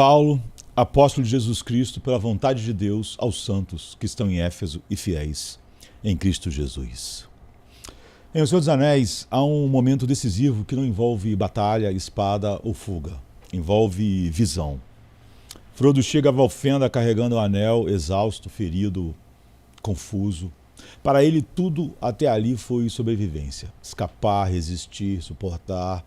Paulo, apóstolo de Jesus Cristo, pela vontade de Deus, aos santos que estão em Éfeso e fiéis em Cristo Jesus. Em O Senhor dos Anéis, há um momento decisivo que não envolve batalha, espada ou fuga. Envolve visão. Frodo chega a Valfenda carregando o anel, exausto, ferido, confuso. Para ele, tudo até ali foi sobrevivência. Escapar, resistir, suportar.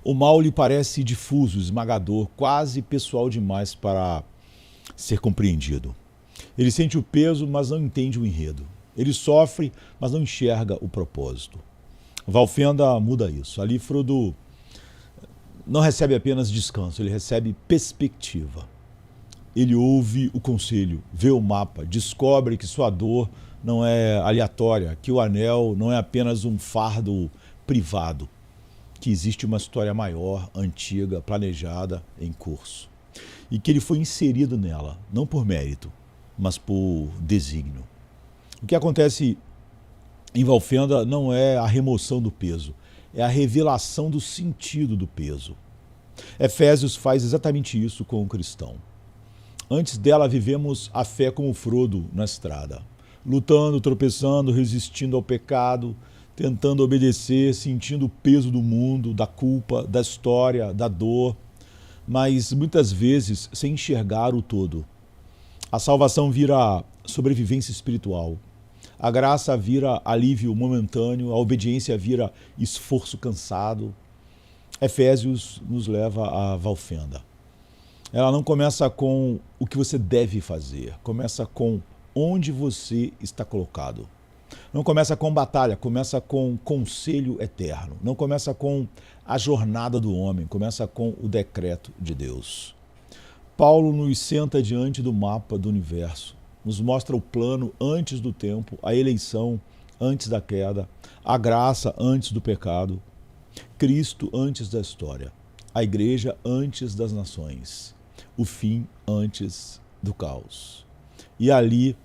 O mal lhe parece difuso, esmagador, quase pessoal demais para ser compreendido. Ele sente o peso, mas não entende o enredo. Ele sofre, mas não enxerga o propósito. Valfenda muda isso. Ali Frodo não recebe apenas descanso, ele recebe perspectiva. Ele ouve o conselho, vê o mapa, descobre que sua dor não é aleatória, que o anel não é apenas um fardo privado, que existe uma história maior, antiga, planejada, em curso. E que ele foi inserido nela, não por mérito, mas por desígnio. O que acontece em Valfenda não é a remoção do peso, é a revelação do sentido do peso. Efésios faz exatamente isso com o cristão. Antes dela vivemos a fé como Frodo na estrada, lutando, tropeçando, resistindo ao pecado, tentando obedecer, sentindo o peso do mundo, da culpa, da história, da dor, mas muitas vezes sem enxergar o todo. A salvação vira sobrevivência espiritual. A graça vira alívio momentâneo, a obediência vira esforço cansado. Efésios nos leva a Valfenda. Ela não começa com o que você deve fazer, começa com onde você está colocado. Não começa com batalha, começa com conselho eterno. Não começa com a jornada do homem, começa com o decreto de Deus. Paulo nos senta diante do mapa do universo, nos mostra o plano antes do tempo, a eleição antes da queda, a graça antes do pecado, Cristo antes da história, a igreja antes das nações, o fim antes do caos. E ali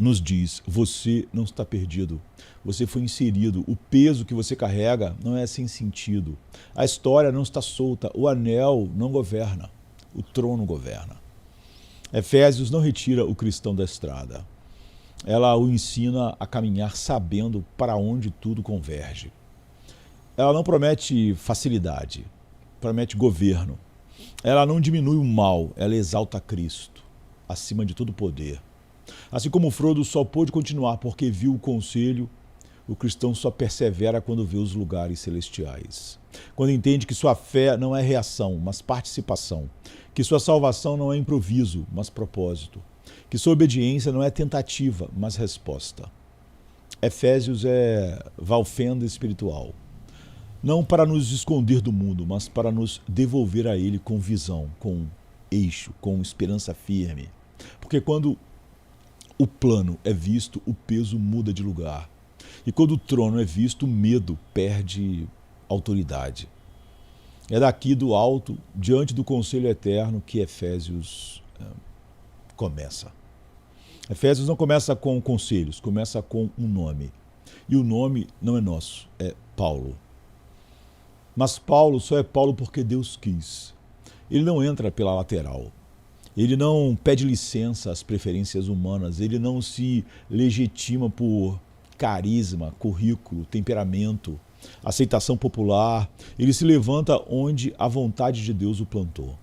nos diz, você não está perdido, você foi inserido, o peso que você carrega não é sem sentido, a história não está solta, o anel não governa, o trono governa. Efésios não retira o cristão da estrada, ela o ensina a caminhar sabendo para onde tudo converge. Ela não promete facilidade, promete governo. Ela não diminui o mal, ela exalta Cristo, acima de todo poder. Assim como Frodo só pôde continuar porque viu o conselho, o cristão só persevera quando vê os lugares celestiais. Quando entende que sua fé não é reação, mas participação. Que sua salvação não é improviso, mas propósito. Que sua obediência não é tentativa, mas resposta. Efésios é Valfenda espiritual. Não para nos esconder do mundo, mas para nos devolver a ele com visão, com eixo, com esperança firme. Porque quando o plano é visto, o peso muda de lugar. E quando o trono é visto, o medo perde autoridade. É daqui do alto, diante do conselho eterno, que Efésios começa. Efésios não começa com conselhos, começa com um nome. E o nome não é nosso, é Paulo. Mas Paulo só é Paulo porque Deus quis. Ele não entra pela lateral. Ele não pede licença às preferências humanas. Ele não se legitima por carisma, currículo, temperamento, aceitação popular. Ele se levanta onde a vontade de Deus o plantou.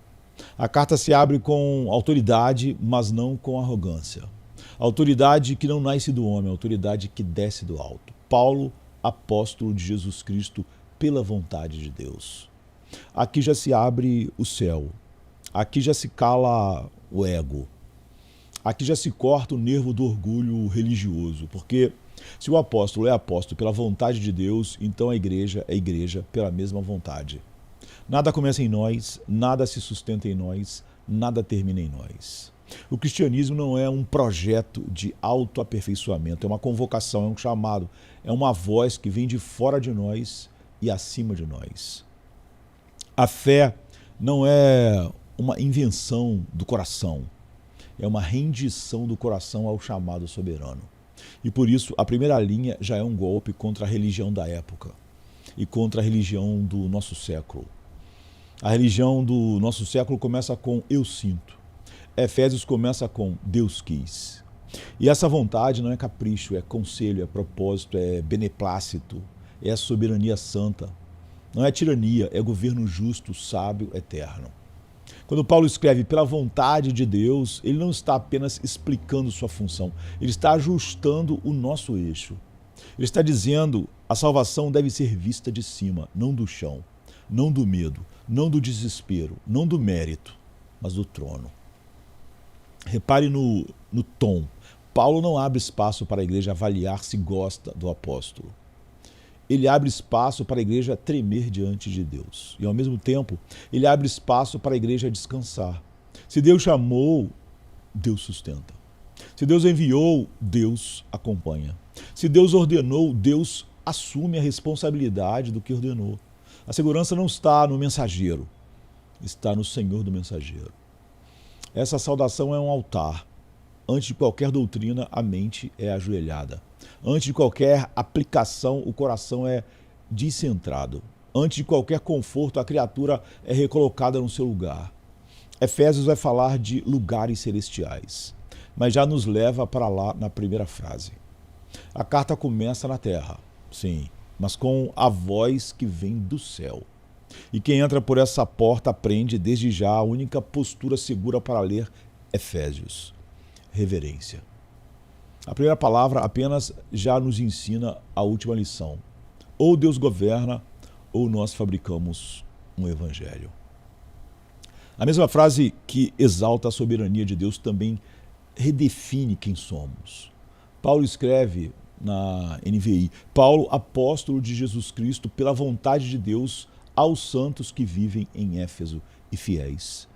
A carta se abre com autoridade, mas não com arrogância. Autoridade que não nasce do homem, autoridade que desce do alto. Paulo, apóstolo de Jesus Cristo, pela vontade de Deus. Aqui já se abre o céu. Aqui já se cala o ego. Aqui já se corta o nervo do orgulho religioso, porque se o apóstolo é apóstolo pela vontade de Deus, então a igreja é igreja pela mesma vontade. Nada começa em nós, nada se sustenta em nós, nada termina em nós. O cristianismo não é um projeto de autoaperfeiçoamento, é uma convocação, é um chamado, é uma voz que vem de fora de nós e acima de nós. A fé não é uma invenção do coração, é uma rendição do coração ao chamado soberano. E por isso a primeira linha já é um golpe contra a religião da época e contra a religião do nosso século. A religião do nosso século começa com eu sinto. Efésios começa com Deus quis. E essa vontade não é capricho, é conselho, é propósito, é beneplácito, é soberania santa. Não é tirania, é governo justo, sábio, eterno. Quando Paulo escreve pela vontade de Deus, ele não está apenas explicando sua função, ele está ajustando o nosso eixo. Ele está dizendo a salvação deve ser vista de cima, não do chão, não do medo, não do desespero, não do mérito, mas do trono. Repare no tom. Paulo não abre espaço para a igreja avaliar se gosta do apóstolo. Ele abre espaço para a igreja tremer diante de Deus. E, ao mesmo tempo, ele abre espaço para a igreja descansar. Se Deus chamou, Deus sustenta. Se Deus enviou, Deus acompanha. Se Deus ordenou, Deus assume a responsabilidade do que ordenou. A segurança não está no mensageiro, está no Senhor do mensageiro. Essa saudação é um altar. Antes de qualquer doutrina, a mente é ajoelhada. Antes de qualquer aplicação, o coração é descentrado. Antes de qualquer conforto, a criatura é recolocada no seu lugar. Efésios vai falar de lugares celestiais, mas já nos leva para lá na primeira frase. A carta começa na terra, sim, mas com a voz que vem do céu. E quem entra por essa porta aprende desde já a única postura segura para ler Efésios: reverência. A primeira palavra apenas já nos ensina a última lição. Ou Deus governa, ou nós fabricamos um evangelho. A mesma frase que exalta a soberania de Deus também redefine quem somos. Paulo escreve na NVI: Paulo, apóstolo de Jesus Cristo, pela vontade de Deus, aos santos que vivem em Éfeso e fiéis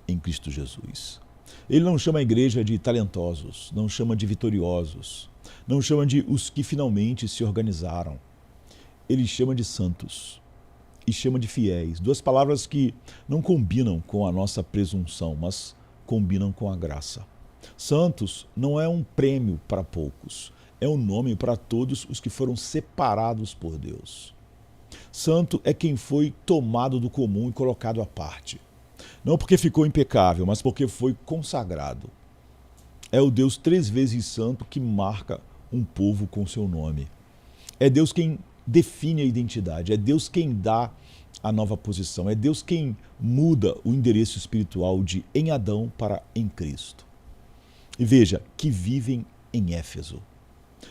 em Cristo Jesus. Ele não chama a igreja de talentosos, não chama de vitoriosos, não chama de os que finalmente se organizaram. Ele chama de santos e chama de fiéis. Duas palavras que não combinam com a nossa presunção, mas combinam com a graça. Santos não é um prêmio para poucos, é um nome para todos os que foram separados por Deus. Santo é quem foi tomado do comum e colocado à parte. Não porque ficou impecável, mas porque foi consagrado. É o Deus 3 vezes santo que marca um povo com seu nome. É Deus quem define a identidade, é Deus quem dá a nova posição, é Deus quem muda o endereço espiritual de em Adão para em Cristo. E veja, que vivem em Éfeso.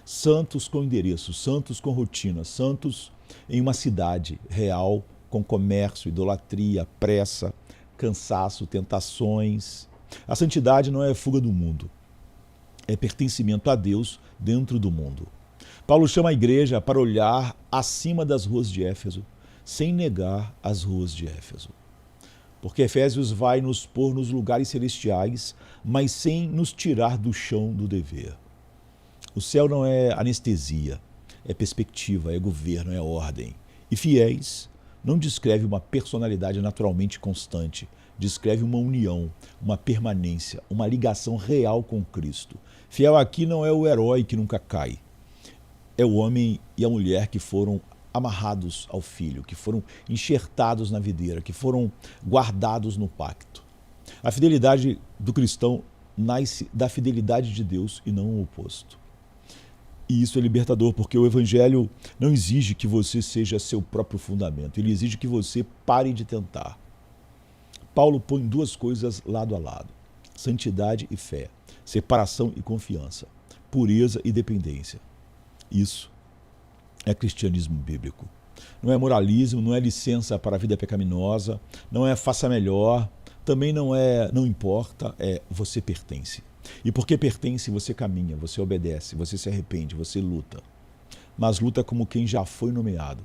Santos com endereço, santos com rotina, santos em uma cidade real, com comércio, idolatria, pressa, cansaço, tentações. A santidade não é fuga do mundo, é pertencimento a Deus dentro do mundo. Paulo chama a igreja para olhar acima das ruas de Éfeso, sem negar as ruas de Éfeso. Porque Efésios vai nos pôr nos lugares celestiais, mas sem nos tirar do chão do dever. O céu não é anestesia, é perspectiva, é governo, é ordem. E fiéis não descreve uma personalidade naturalmente constante, descreve uma união, uma permanência, uma ligação real com Cristo. Fiel aqui não é o herói que nunca cai, é o homem e a mulher que foram amarrados ao Filho, que foram enxertados na videira, que foram guardados no pacto. A fidelidade do cristão nasce da fidelidade de Deus e não o oposto. E isso é libertador, porque o Evangelho não exige que você seja seu próprio fundamento, ele exige que você pare de tentar. Paulo põe duas coisas lado a lado: santidade e fé, separação e confiança, pureza e dependência. Isso é cristianismo bíblico. Não é moralismo, não é licença para a vida pecaminosa, não é faça melhor, também não é não importa, é você pertence. E porque pertence, você caminha, você obedece, você se arrepende, você luta. Mas luta como quem já foi nomeado,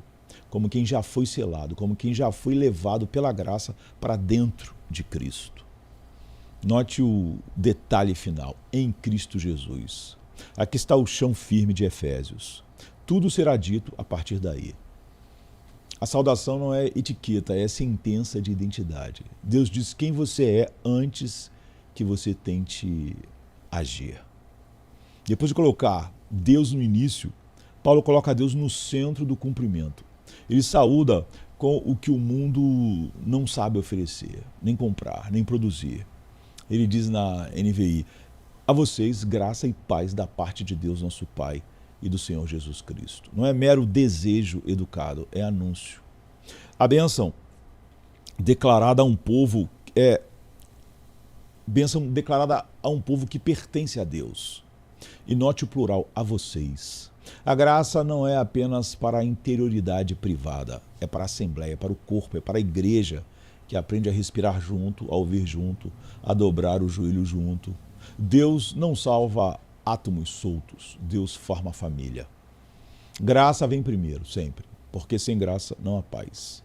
como quem já foi selado, como quem já foi levado pela graça para dentro de Cristo. Note o detalhe final: em Cristo Jesus. Aqui está o chão firme de Efésios. Tudo será dito a partir daí. A saudação não é etiqueta, é sentença de identidade. Deus diz quem você é antes que você tente agir. Depois de colocar Deus no início, Paulo coloca Deus no centro do cumprimento. Ele saúda com o que o mundo não sabe oferecer, nem comprar, nem produzir. Ele diz na NVI: a vocês graça e paz da parte de Deus nosso Pai e do Senhor Jesus Cristo. Não é mero desejo educado, é anúncio. A bênção declarada a um povo é bênção declarada a um povo que pertence a Deus. E note o plural, a vocês. A graça não é apenas para a interioridade privada, é para a assembleia, é para o corpo, é para a igreja, que aprende a respirar junto, a ouvir junto, a dobrar o joelho junto. Deus não salva átomos soltos, Deus forma a família. Graça vem primeiro, sempre, porque sem graça não há paz.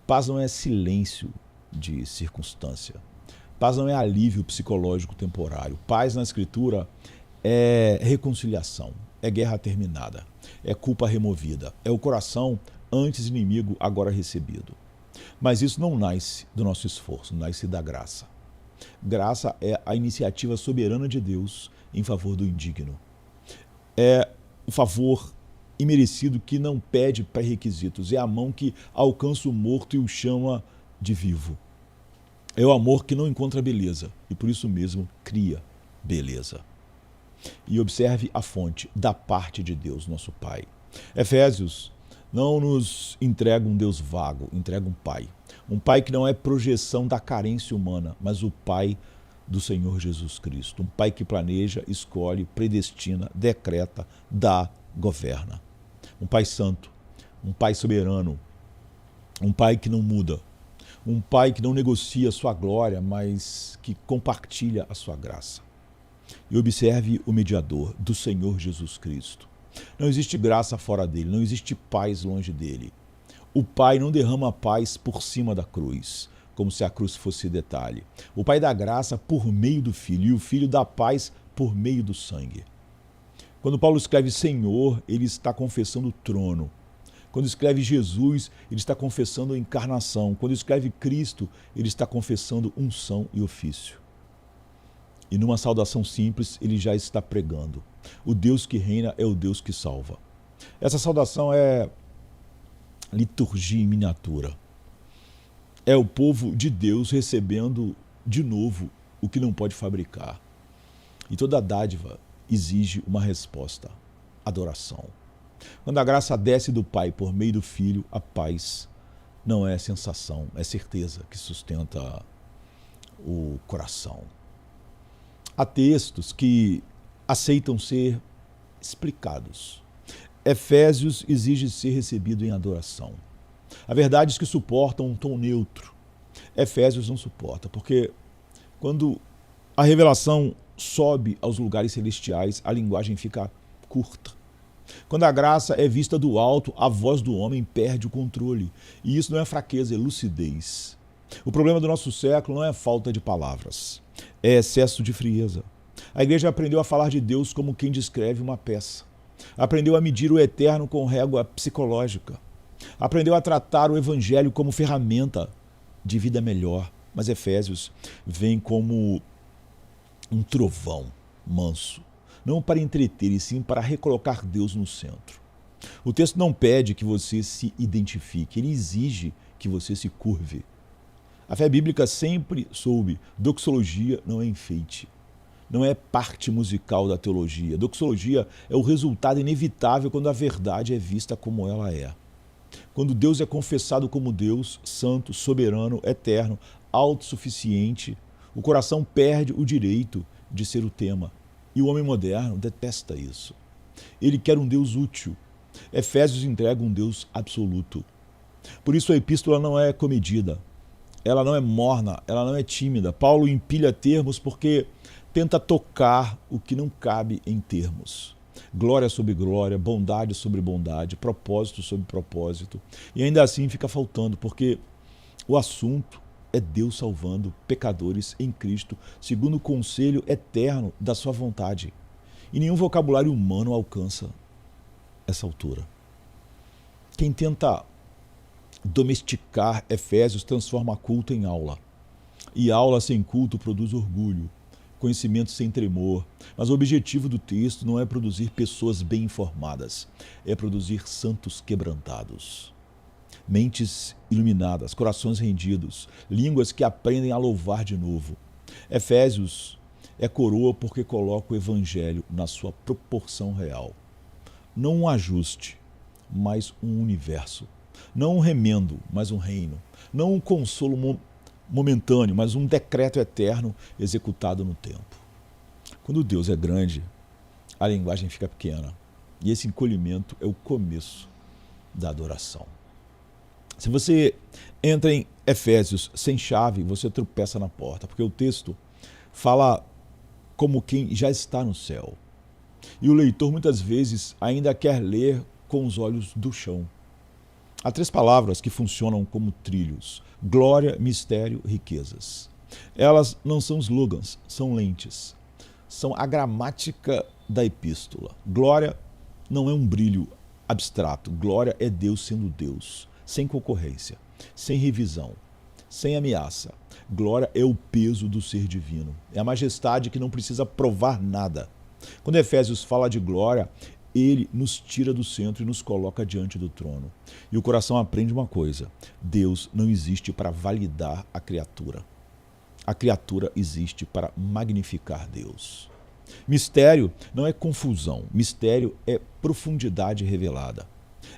Paz não é silêncio de circunstância. Paz não é alívio psicológico temporário. Paz na Escritura é reconciliação, é guerra terminada, é culpa removida, é o coração antes inimigo, agora recebido. Mas isso não nasce do nosso esforço, nasce da graça. Graça é a iniciativa soberana de Deus em favor do indigno. É o favor imerecido que não pede pré-requisitos, é a mão que alcança o morto e o chama de vivo. É o amor que não encontra beleza e por isso mesmo cria beleza. E observe a fonte, da parte de Deus, nosso Pai. Efésios não nos entrega um Deus vago, entrega um Pai. Um Pai que não é projeção da carência humana, mas o Pai do Senhor Jesus Cristo. Um Pai que planeja, escolhe, predestina, decreta, dá, governa. Um Pai santo, um Pai soberano, um Pai que não muda, um Pai que não negocia a sua glória, mas que compartilha a sua graça. E observe o mediador, do Senhor Jesus Cristo. Não existe graça fora dele, não existe paz longe dele. O Pai não derrama paz por cima da cruz, como se a cruz fosse detalhe. O Pai dá graça por meio do Filho, e o Filho dá paz por meio do sangue. Quando Paulo escreve Senhor, ele está confessando o trono. Quando escreve Jesus, ele está confessando a encarnação. Quando escreve Cristo, ele está confessando unção e ofício. E numa saudação simples, ele já está pregando: o Deus que reina é o Deus que salva. Essa saudação é liturgia em miniatura. É o povo de Deus recebendo de novo o que não pode fabricar. E toda dádiva exige uma resposta: adoração. Quando a graça desce do Pai por meio do Filho, a paz não é sensação, é certeza que sustenta o coração. Há textos que aceitam ser explicados. Efésios exige ser recebido em adoração. Há verdades que suportam um tom neutro. Efésios não suporta, porque quando a revelação sobe aos lugares celestiais, a linguagem fica curta. Quando a graça é vista do alto, a voz do homem perde o controle. E isso não é fraqueza, é lucidez. O problema do nosso século não é falta de palavras, é excesso de frieza. A igreja aprendeu a falar de Deus como quem descreve uma peça. Aprendeu a medir o eterno com régua psicológica. Aprendeu a tratar o evangelho como ferramenta de vida melhor. Mas Efésios vem como um trovão manso, não para entreter, e sim para recolocar Deus no centro. O texto não pede que você se identifique, ele exige que você se curve. A fé bíblica sempre soube: doxologia não é enfeite, não é parte musical da teologia. Doxologia é o resultado inevitável quando a verdade é vista como ela é. Quando Deus é confessado como Deus, santo, soberano, eterno, autossuficiente, o coração perde o direito de ser o tema. E o homem moderno detesta isso. Ele quer um Deus útil. Efésios entrega um Deus absoluto. Por isso a epístola não é comedida. Ela não é morna, ela não é tímida. Paulo empilha termos porque tenta tocar o que não cabe em termos. Glória sobre glória, bondade sobre bondade, propósito sobre propósito. E ainda assim fica faltando, porque o assunto é Deus salvando pecadores em Cristo, segundo o conselho eterno da sua vontade. E nenhum vocabulário humano alcança essa altura. Quem tenta domesticar Efésios transforma culto em aula. E aula sem culto produz orgulho, conhecimento sem tremor. Mas o objetivo do texto não é produzir pessoas bem informadas, é produzir santos quebrantados. mentes iluminadas, corações rendidos, línguas que aprendem a louvar de novo. Efésios é coroa porque coloca o evangelho na sua proporção real. Não um ajuste, mas um universo. Não um remendo, mas um reino. Não um consolo momentâneo, mas um decreto eterno executado no tempo. Quando Deus é grande, a linguagem fica pequena. E esse encolhimento é o começo da adoração. Se você entra em Efésios sem chave, você tropeça na porta, porque o texto fala como quem já está no céu. E o leitor muitas vezes ainda quer ler com os olhos do chão. Há 3 palavras que funcionam como trilhos: glória, mistério, riquezas. Elas não são slogans, são lentes. São a gramática da epístola. Glória não é um brilho abstrato. Glória é Deus sendo Deus, sem concorrência, sem revisão, sem ameaça. Glória é o peso do ser divino. É a majestade que não precisa provar nada. Quando Efésios fala de glória, ele nos tira do centro e nos coloca diante do trono. E o coração aprende uma coisa: Deus não existe para validar a criatura. A criatura existe para magnificar Deus. Mistério não é confusão. Mistério é profundidade revelada.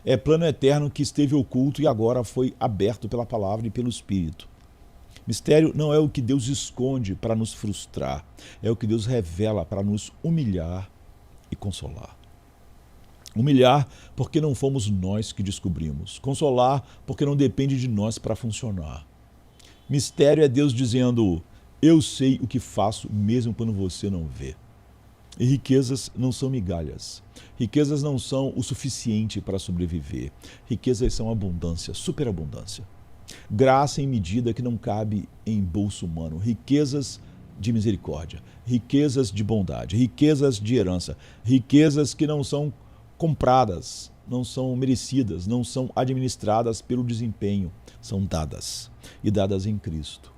É plano eterno que esteve oculto e agora foi aberto pela palavra e pelo Espírito. Mistério não é o que Deus esconde para nos frustrar. É o que Deus revela para nos humilhar e consolar. Humilhar porque não fomos nós que descobrimos. Consolar porque não depende de nós para funcionar. Mistério é Deus dizendo: eu sei o que faço mesmo quando você não vê. E riquezas não são migalhas. Riquezas não são o suficiente para sobreviver. Riquezas são abundância, superabundância. Graça em medida que não cabe em bolso humano. Riquezas de misericórdia, riquezas de bondade, riquezas de herança, riquezas que não são compradas, não são merecidas, não são administradas pelo desempenho, são dadas e dadas em Cristo.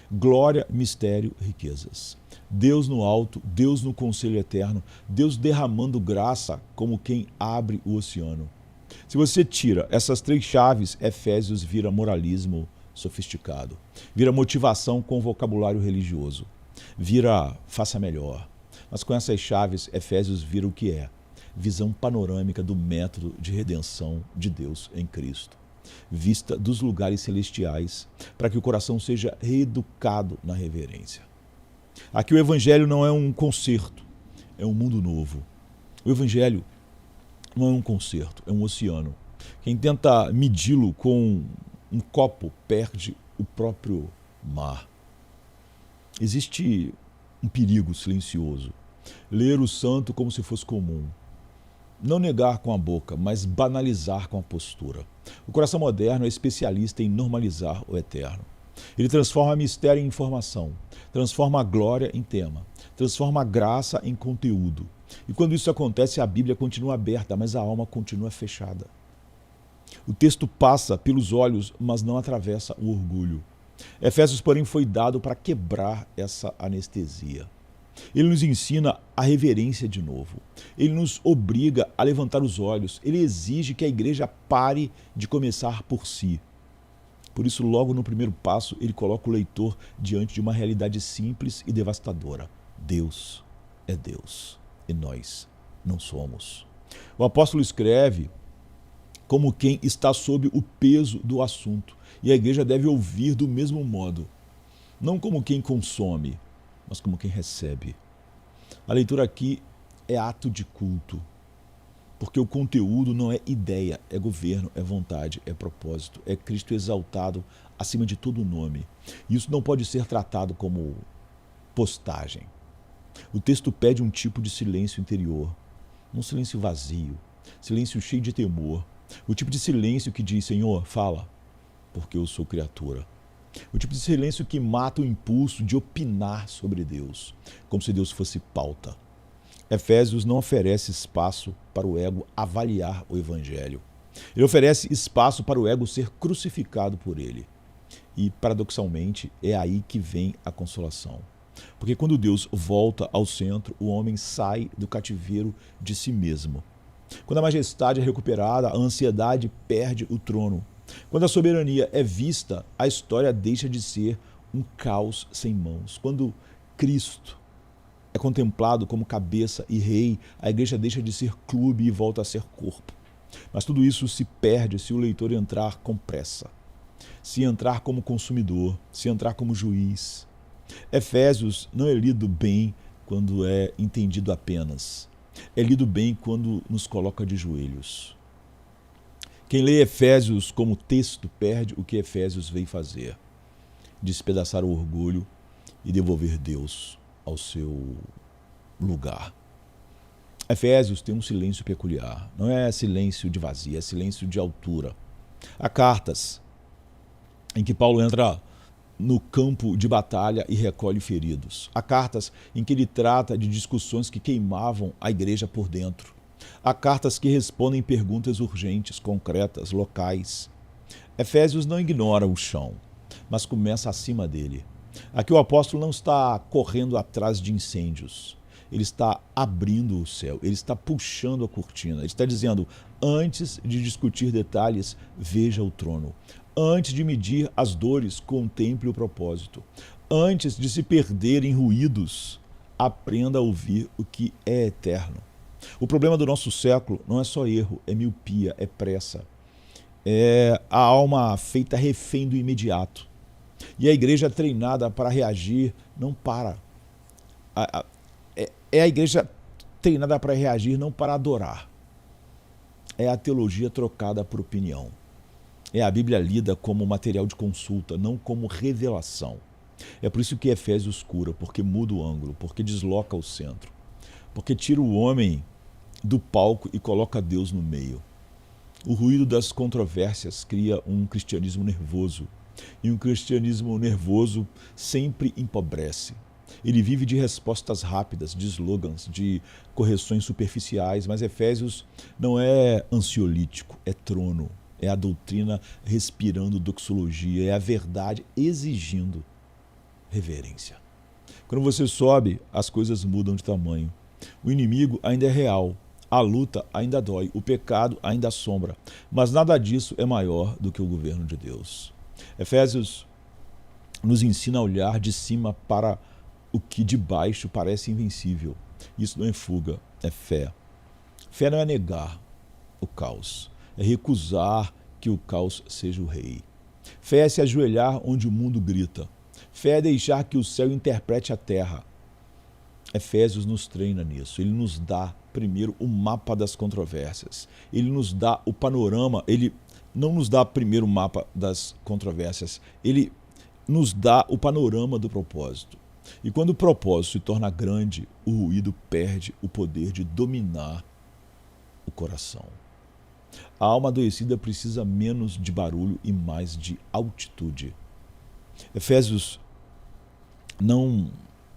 Glória, mistério, riquezas. Deus no alto, Deus no conselho eterno, Deus derramando graça como quem abre o oceano. Se você tira essas 3 chaves, Efésios vira moralismo sofisticado, vira motivação com vocabulário religioso, vira faça melhor. Mas com essas chaves, Efésios vira o que é: visão panorâmica do método de redenção de Deus em Cristo, vista dos lugares celestiais, para que o coração seja reeducado na reverência. Aqui o Evangelho não é um concerto, é um mundo novo. O Evangelho não é um concerto, é um oceano. Quem tenta medi-lo com um copo perde o próprio mar. Existe um perigo silencioso: ler o santo como se fosse comum. Não negar com a boca, mas banalizar com a postura. O coração moderno é especialista em normalizar o eterno. Ele transforma mistério em informação, transforma a glória em tema, transforma a graça em conteúdo. E quando isso acontece, a Bíblia continua aberta, mas a alma continua fechada. O texto passa pelos olhos, mas não atravessa o orgulho. Efésios, porém, foi dado para quebrar essa anestesia. Ele nos ensina a reverência de novo. Ele nos obriga a levantar os olhos. Ele exige que a igreja pare de começar por si. Por isso, logo no primeiro passo, ele coloca o leitor diante de uma realidade simples e devastadora. Deus é Deus e nós não somos. O apóstolo escreve como quem está sob o peso do assunto, e a igreja deve ouvir do mesmo modo, não como quem consome, mas como quem recebe. A leitura aqui é ato de culto, porque o conteúdo não é ideia, é governo, é vontade, é propósito, é Cristo exaltado acima de todo nome. E isso não pode ser tratado como postagem. O texto pede um tipo de silêncio interior, um silêncio vazio, silêncio cheio de temor, o tipo de silêncio que diz: Senhor, fala, porque eu sou criatura. O tipo de silêncio que mata o impulso de opinar sobre Deus, como se Deus fosse pauta. Efésios não oferece espaço para o ego avaliar o Evangelho. Ele oferece espaço para o ego ser crucificado por ele. E, paradoxalmente, é aí que vem a consolação. Porque quando Deus volta ao centro, o homem sai do cativeiro de si mesmo. Quando a majestade é recuperada, a ansiedade perde o trono. Quando a soberania é vista, a história deixa de ser um caos sem mãos. Quando Cristo é contemplado como cabeça e rei, a igreja deixa de ser clube e volta a ser corpo. Mas tudo isso se perde se o leitor entrar com pressa, se entrar como consumidor, se entrar como juiz. Efésios não é lido bem quando é entendido apenas. É lido bem quando nos coloca de joelhos. Quem lê Efésios como texto perde o que Efésios veio fazer: despedaçar o orgulho e devolver Deus ao seu lugar. Efésios tem um silêncio peculiar. Não é silêncio de vazia, é silêncio de altura. Há cartas em que Paulo entra no campo de batalha e recolhe feridos. Há cartas em que ele trata de discussões que queimavam a igreja por dentro. Há cartas que respondem perguntas urgentes, concretas, locais. Efésios não ignora o chão, mas começa acima dele. Aqui o apóstolo não está correndo atrás de incêndios. Ele está abrindo o céu, ele está puxando a cortina. Ele está dizendo: antes de discutir detalhes, veja o trono. Antes de medir as dores, contemple o propósito. Antes de se perder em ruídos, aprenda a ouvir o que é eterno. O problema do nosso século não é só erro, é miopia, é pressa. É a alma feita refém do imediato. E a igreja treinada para reagir não para. É a igreja treinada para reagir, não para adorar. É a teologia trocada por opinião. É a Bíblia lida como material de consulta, não como revelação. É por isso que Efésios cura, porque muda o ângulo, porque desloca o centro, porque tira o homem do palco e coloca Deus no meio. O ruído das controvérsias cria um cristianismo nervoso, e um cristianismo nervoso sempre empobrece. Ele vive de respostas rápidas, de slogans, de correções superficiais, mas Efésios não é ansiolítico, é trono. É a doutrina respirando doxologia, é a verdade exigindo reverência. Quando você sobe, as coisas mudam de tamanho. O inimigo ainda é real, a luta ainda dói, o pecado ainda assombra, mas nada disso é maior do que o governo de Deus. Efésios nos ensina a olhar de cima para o que de baixo parece invencível. Isso não é fuga, é fé. Fé não é negar o caos, é recusar que o caos seja o rei. Fé é se ajoelhar onde o mundo grita. Fé é deixar que o céu interprete a terra. Efésios nos treina nisso. Ele nos dá, primeiro, o mapa das controvérsias. Ele nos dá o panorama. Ele não nos dá primeiro o mapa das controvérsias. Ele nos dá o panorama do propósito. E quando o propósito se torna grande, o ruído perde o poder de dominar o coração. A alma adoecida precisa menos de barulho e mais de altitude. Efésios não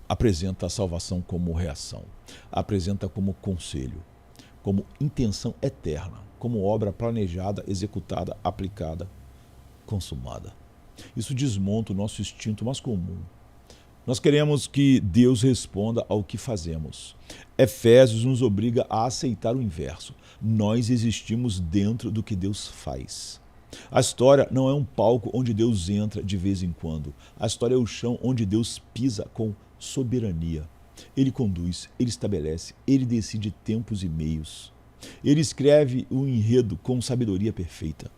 apresenta a salvação como reação, apresenta como conselho, como intenção eterna, como obra planejada, executada, aplicada, consumada. Isso desmonta o nosso instinto mais comum. Nós queremos que Deus responda ao que fazemos. Efésios nos obriga a aceitar o inverso. Nós existimos dentro do que Deus faz. A história não é um palco onde Deus entra de vez em quando. A história é o chão onde Deus pisa com soberania. Ele conduz, ele estabelece, ele decide tempos e meios. Ele escreve o enredo com sabedoria perfeita.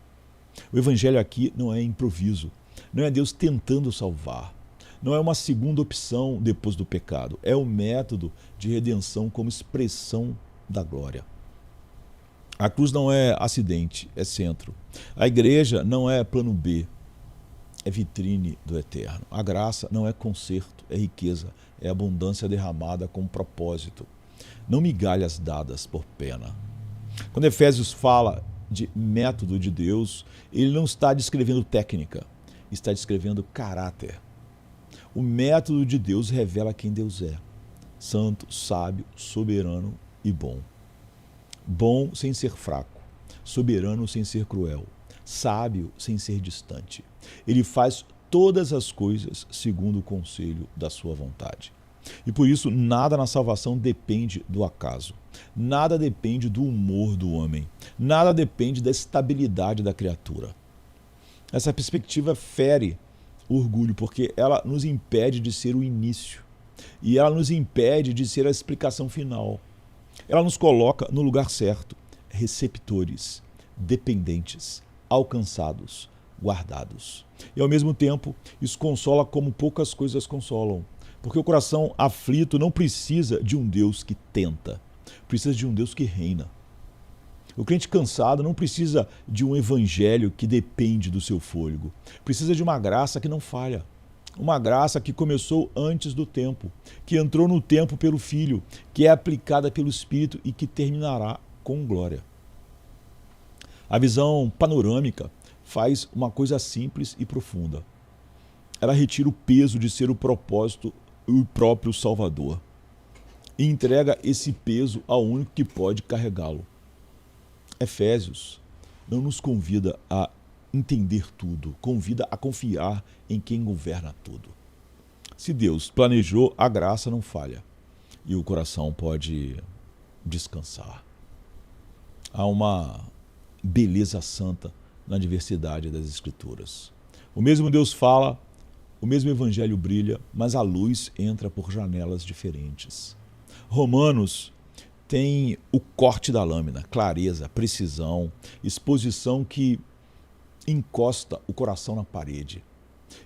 O evangelho aqui não é improviso, não é Deus tentando salvar. Não é uma segunda opção depois do pecado. É o método de redenção como expressão da glória. A cruz não é acidente, é centro. A igreja não é plano B, é vitrine do eterno. A graça não é conserto, é riqueza, é abundância derramada com propósito. Não migalhas dadas por pena. Quando Efésios fala de método de Deus, ele não está descrevendo técnica, está descrevendo caráter. O método de Deus revela quem Deus é: santo, sábio, soberano e bom. Bom sem ser fraco, soberano sem ser cruel, sábio sem ser distante. Ele faz todas as coisas segundo o conselho da sua vontade. E por isso nada na salvação depende do acaso. Nada depende do humor do homem. Nada depende da estabilidade da criatura. Essa perspectiva fere o orgulho, porque ela nos impede de ser o início e ela nos impede de ser a explicação final. Ela nos coloca no lugar certo, receptores, dependentes, alcançados, guardados. E ao mesmo tempo, isso consola como poucas coisas consolam, porque o coração aflito não precisa de um Deus que tenta, precisa de um Deus que reina. O crente cansado não precisa de um evangelho que depende do seu fôlego. Precisa de uma graça que não falha. Uma graça que começou antes do tempo, que entrou no tempo pelo Filho, que é aplicada pelo Espírito e que terminará com glória. A visão panorâmica faz uma coisa simples e profunda. Ela retira o peso de ser o propósito e o próprio Salvador e entrega esse peso ao único que pode carregá-lo. Efésios não nos convida a entender tudo, convida a confiar em quem governa tudo. Se Deus planejou, a graça não falha e o coração pode descansar. Há uma beleza santa na diversidade das Escrituras. O mesmo Deus fala, o mesmo Evangelho brilha, mas a luz entra por janelas diferentes. Romanos tem o corte da lâmina, clareza, precisão, exposição que encosta o coração na parede.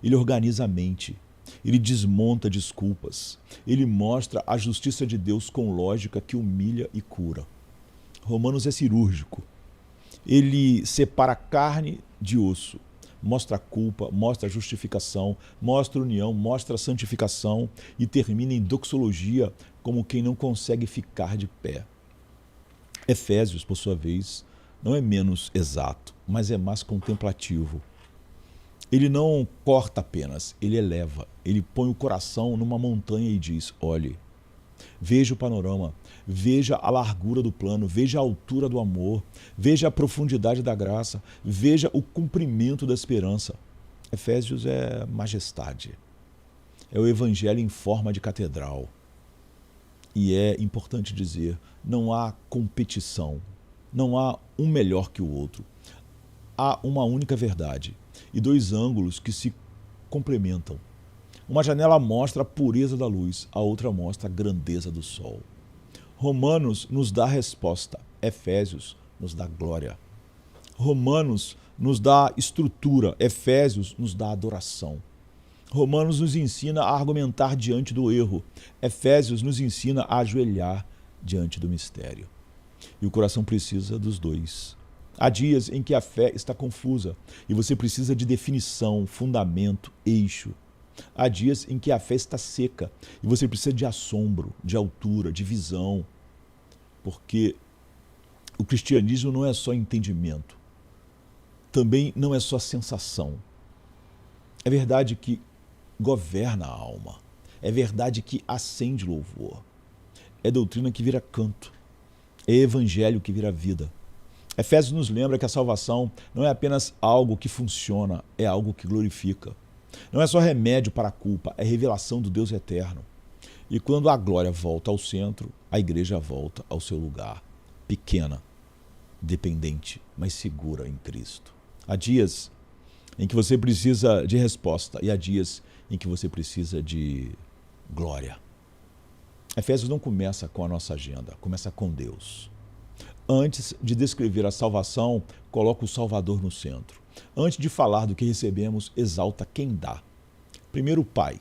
Ele organiza a mente, ele desmonta desculpas, ele mostra a justiça de Deus com lógica que humilha e cura. Romanos é cirúrgico. Ele separa carne de osso, mostra a culpa, mostra a justificação, mostra a união, mostra a santificação e termina em doxologia como quem não consegue ficar de pé. Efésios, por sua vez, não é menos exato, mas é mais contemplativo. Ele não corta apenas, ele eleva, ele põe o coração numa montanha e diz: olhe, veja o panorama, veja a largura do plano, veja a altura do amor, veja a profundidade da graça, veja o comprimento da esperança. Efésios é majestade, é o evangelho em forma de catedral. E é importante dizer, não há competição, não há um melhor que o outro. Há uma única verdade e dois ângulos que se complementam. Uma janela mostra a pureza da luz, a outra mostra a grandeza do sol. Romanos nos dá a resposta, Efésios nos dá glória. Romanos nos dá estrutura, Efésios nos dá adoração. Romanos nos ensina a argumentar diante do erro, Efésios nos ensina a ajoelhar diante do mistério. E o coração precisa dos dois. Há dias em que a fé está confusa e você precisa de definição, fundamento, eixo. Há dias em que a fé está seca e você precisa de assombro, de altura, de visão. Porque o cristianismo não é só entendimento, também não é só sensação. É verdade que governa a alma, é verdade que acende louvor, é doutrina que vira canto, é evangelho que vira vida. Efésios nos lembra que a salvação não é apenas algo que funciona, é algo que glorifica. Não é só remédio para a culpa, é revelação do Deus eterno. E quando a glória volta ao centro, a igreja volta ao seu lugar, pequena, dependente, mas segura em Cristo. Há dias em que você precisa de resposta e há dias em que você precisa de glória. Efésios não começa com a nossa agenda, começa com Deus. Antes de descrever a salvação, coloca o Salvador no centro. Antes de falar do que recebemos, exalta quem dá. Primeiro o Pai,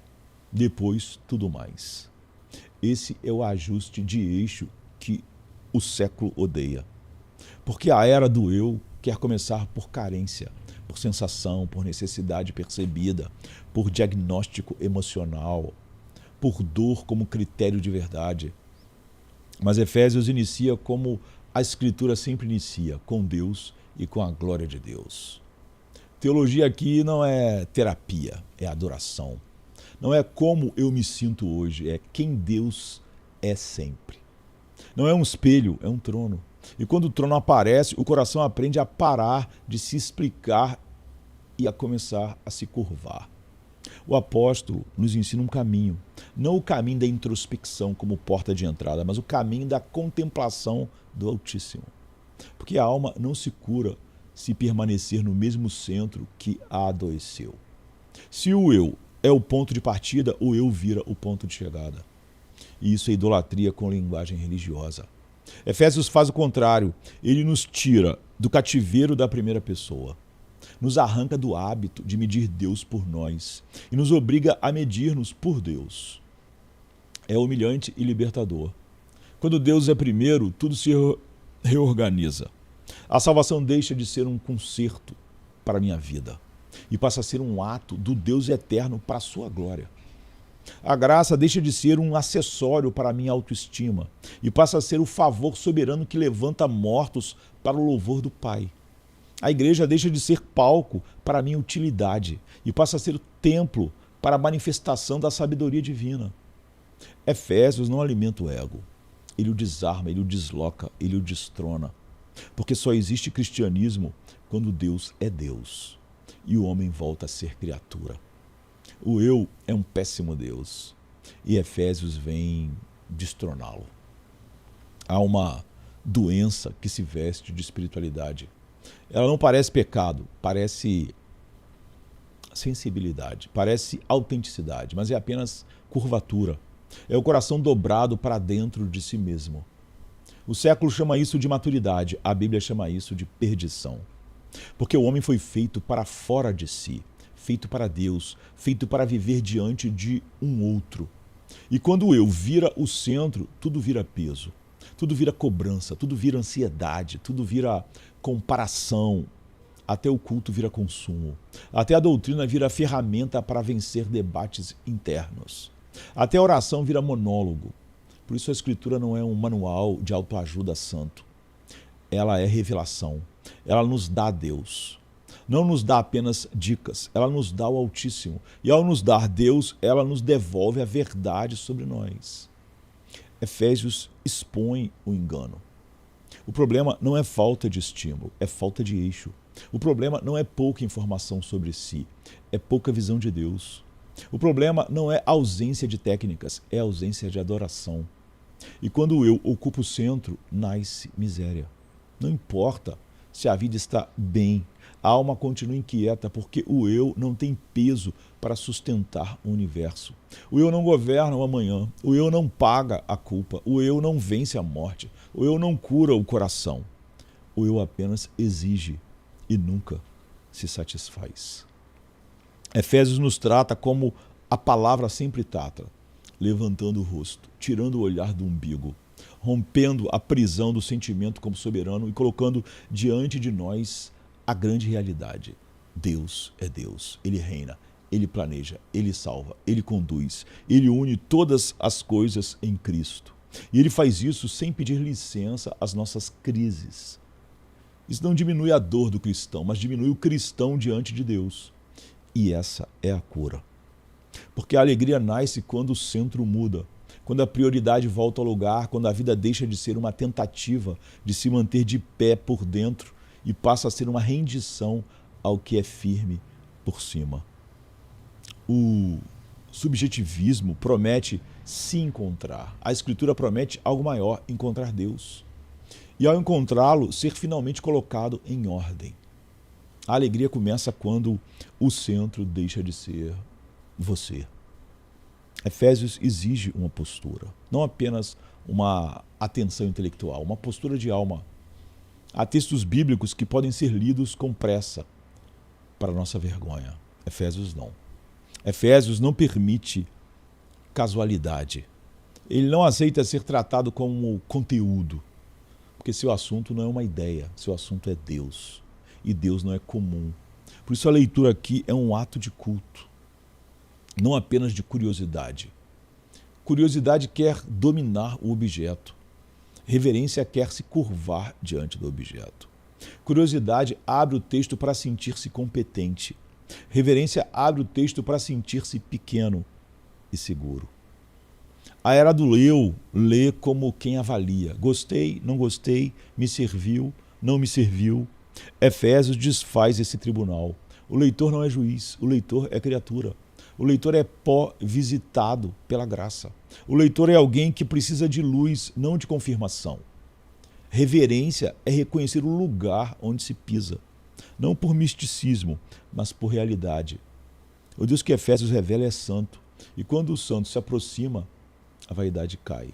depois tudo mais. Esse é o ajuste de eixo que o século odeia. Porque a era do eu quer começar por carência, por sensação, por necessidade percebida, por diagnóstico emocional, por dor como critério de verdade. Mas Efésios inicia como a Escritura sempre inicia, com Deus e com a glória de Deus. Teologia aqui não é terapia, é adoração. Não é como eu me sinto hoje, é quem Deus é sempre. Não é um espelho, é um trono. E quando o trono aparece, o coração aprende a parar de se explicar e a começar a se curvar. O apóstolo nos ensina um caminho, não o caminho da introspecção como porta de entrada, mas o caminho da contemplação do Altíssimo. Porque a alma não se cura se permanecer no mesmo centro que a adoeceu. Se o eu é o ponto de partida, o eu vira o ponto de chegada. E isso é idolatria com linguagem religiosa. Efésios faz o contrário. Ele nos tira do cativeiro da primeira pessoa, nos arranca do hábito de medir Deus por nós e nos obriga a medir-nos por Deus. É humilhante e libertador. Quando Deus é primeiro, tudo se reorganiza. A salvação deixa de ser um conserto para a minha vida e passa a ser um ato do Deus eterno para a sua glória. A graça deixa de ser um acessório para a minha autoestima e passa a ser o favor soberano que levanta mortos para o louvor do Pai. A igreja deixa de ser palco para a minha utilidade e passa a ser o templo para a manifestação da sabedoria divina. Efésios não alimenta o ego. Ele o desarma, ele o desloca, ele o destrona. Porque só existe cristianismo quando Deus é Deus e o homem volta a ser criatura. O eu é um péssimo Deus e Efésios vem destroná-lo. Há uma doença que se veste de espiritualidade. Ela não parece pecado, parece sensibilidade, parece autenticidade, mas é apenas curvatura. É o coração dobrado para dentro de si mesmo. O século chama isso de maturidade, a Bíblia chama isso de perdição. Porque o homem foi feito para fora de si, feito para Deus, feito para viver diante de um outro. E quando o eu vira o centro, tudo vira peso, tudo vira cobrança, tudo vira ansiedade, tudo vira comparação, até o culto vira consumo, até a doutrina vira ferramenta para vencer debates internos, até a oração vira monólogo. Por isso a Escritura não é um manual de autoajuda santo. Ela é revelação. Ela nos dá Deus. Não nos dá apenas dicas, ela nos dá o Altíssimo. E ao nos dar Deus, ela nos devolve a verdade sobre nós. Efésios expõe o engano. O problema não é falta de estímulo, é falta de eixo. O problema não é pouca informação sobre si, é pouca visão de Deus. O problema não é ausência de técnicas, é ausência de adoração. E quando o eu ocupa o centro, nasce miséria. Não importa se a vida está bem, a alma continua inquieta porque o eu não tem peso para sustentar o universo. O eu não governa o amanhã, o eu não paga a culpa, o eu não vence a morte, o eu não cura o coração. O eu apenas exige e nunca se satisfaz. Efésios nos trata como a palavra sempre trata, levantando o rosto, tirando o olhar do umbigo, rompendo a prisão do sentimento como soberano e colocando diante de nós a grande realidade. Deus é Deus, Ele reina, Ele planeja, Ele salva, Ele conduz, Ele une todas as coisas em Cristo. E Ele faz isso sem pedir licença às nossas crises. Isso não diminui a dor do cristão, mas diminui o cristão diante de Deus. E essa é a cura. Porque a alegria nasce quando o centro muda, quando a prioridade volta ao lugar, quando a vida deixa de ser uma tentativa de se manter de pé por dentro e passa a ser uma rendição ao que é firme por cima. O subjetivismo promete se encontrar. A Escritura promete algo maior, encontrar Deus. E ao encontrá-lo, ser finalmente colocado em ordem. A alegria começa quando o centro deixa de ser você. Efésios exige uma postura, não apenas uma atenção intelectual, uma postura de alma. Há textos bíblicos que podem ser lidos com pressa para nossa vergonha. Efésios não. Efésios não permite casualidade. Ele não aceita ser tratado como conteúdo, porque seu assunto não é uma ideia, seu assunto é Deus. E Deus não é comum. Por isso a leitura aqui é um ato de culto, não apenas de curiosidade. Curiosidade quer dominar o objeto. Reverência quer se curvar diante do objeto. Curiosidade abre o texto para sentir-se competente. Reverência abre o texto para sentir-se pequeno e seguro. A era do eu lê como quem avalia. Gostei, não gostei, me serviu, não me serviu. Efésios desfaz esse tribunal. O leitor não é juiz, o leitor é criatura. O leitor é pó visitado pela graça. O leitor é alguém que precisa de luz, não de confirmação. Reverência é reconhecer o lugar onde se pisa. não por misticismo, mas por realidade. O Deus que Efésios revela é santo, e quando o santo se aproxima, a vaidade cai.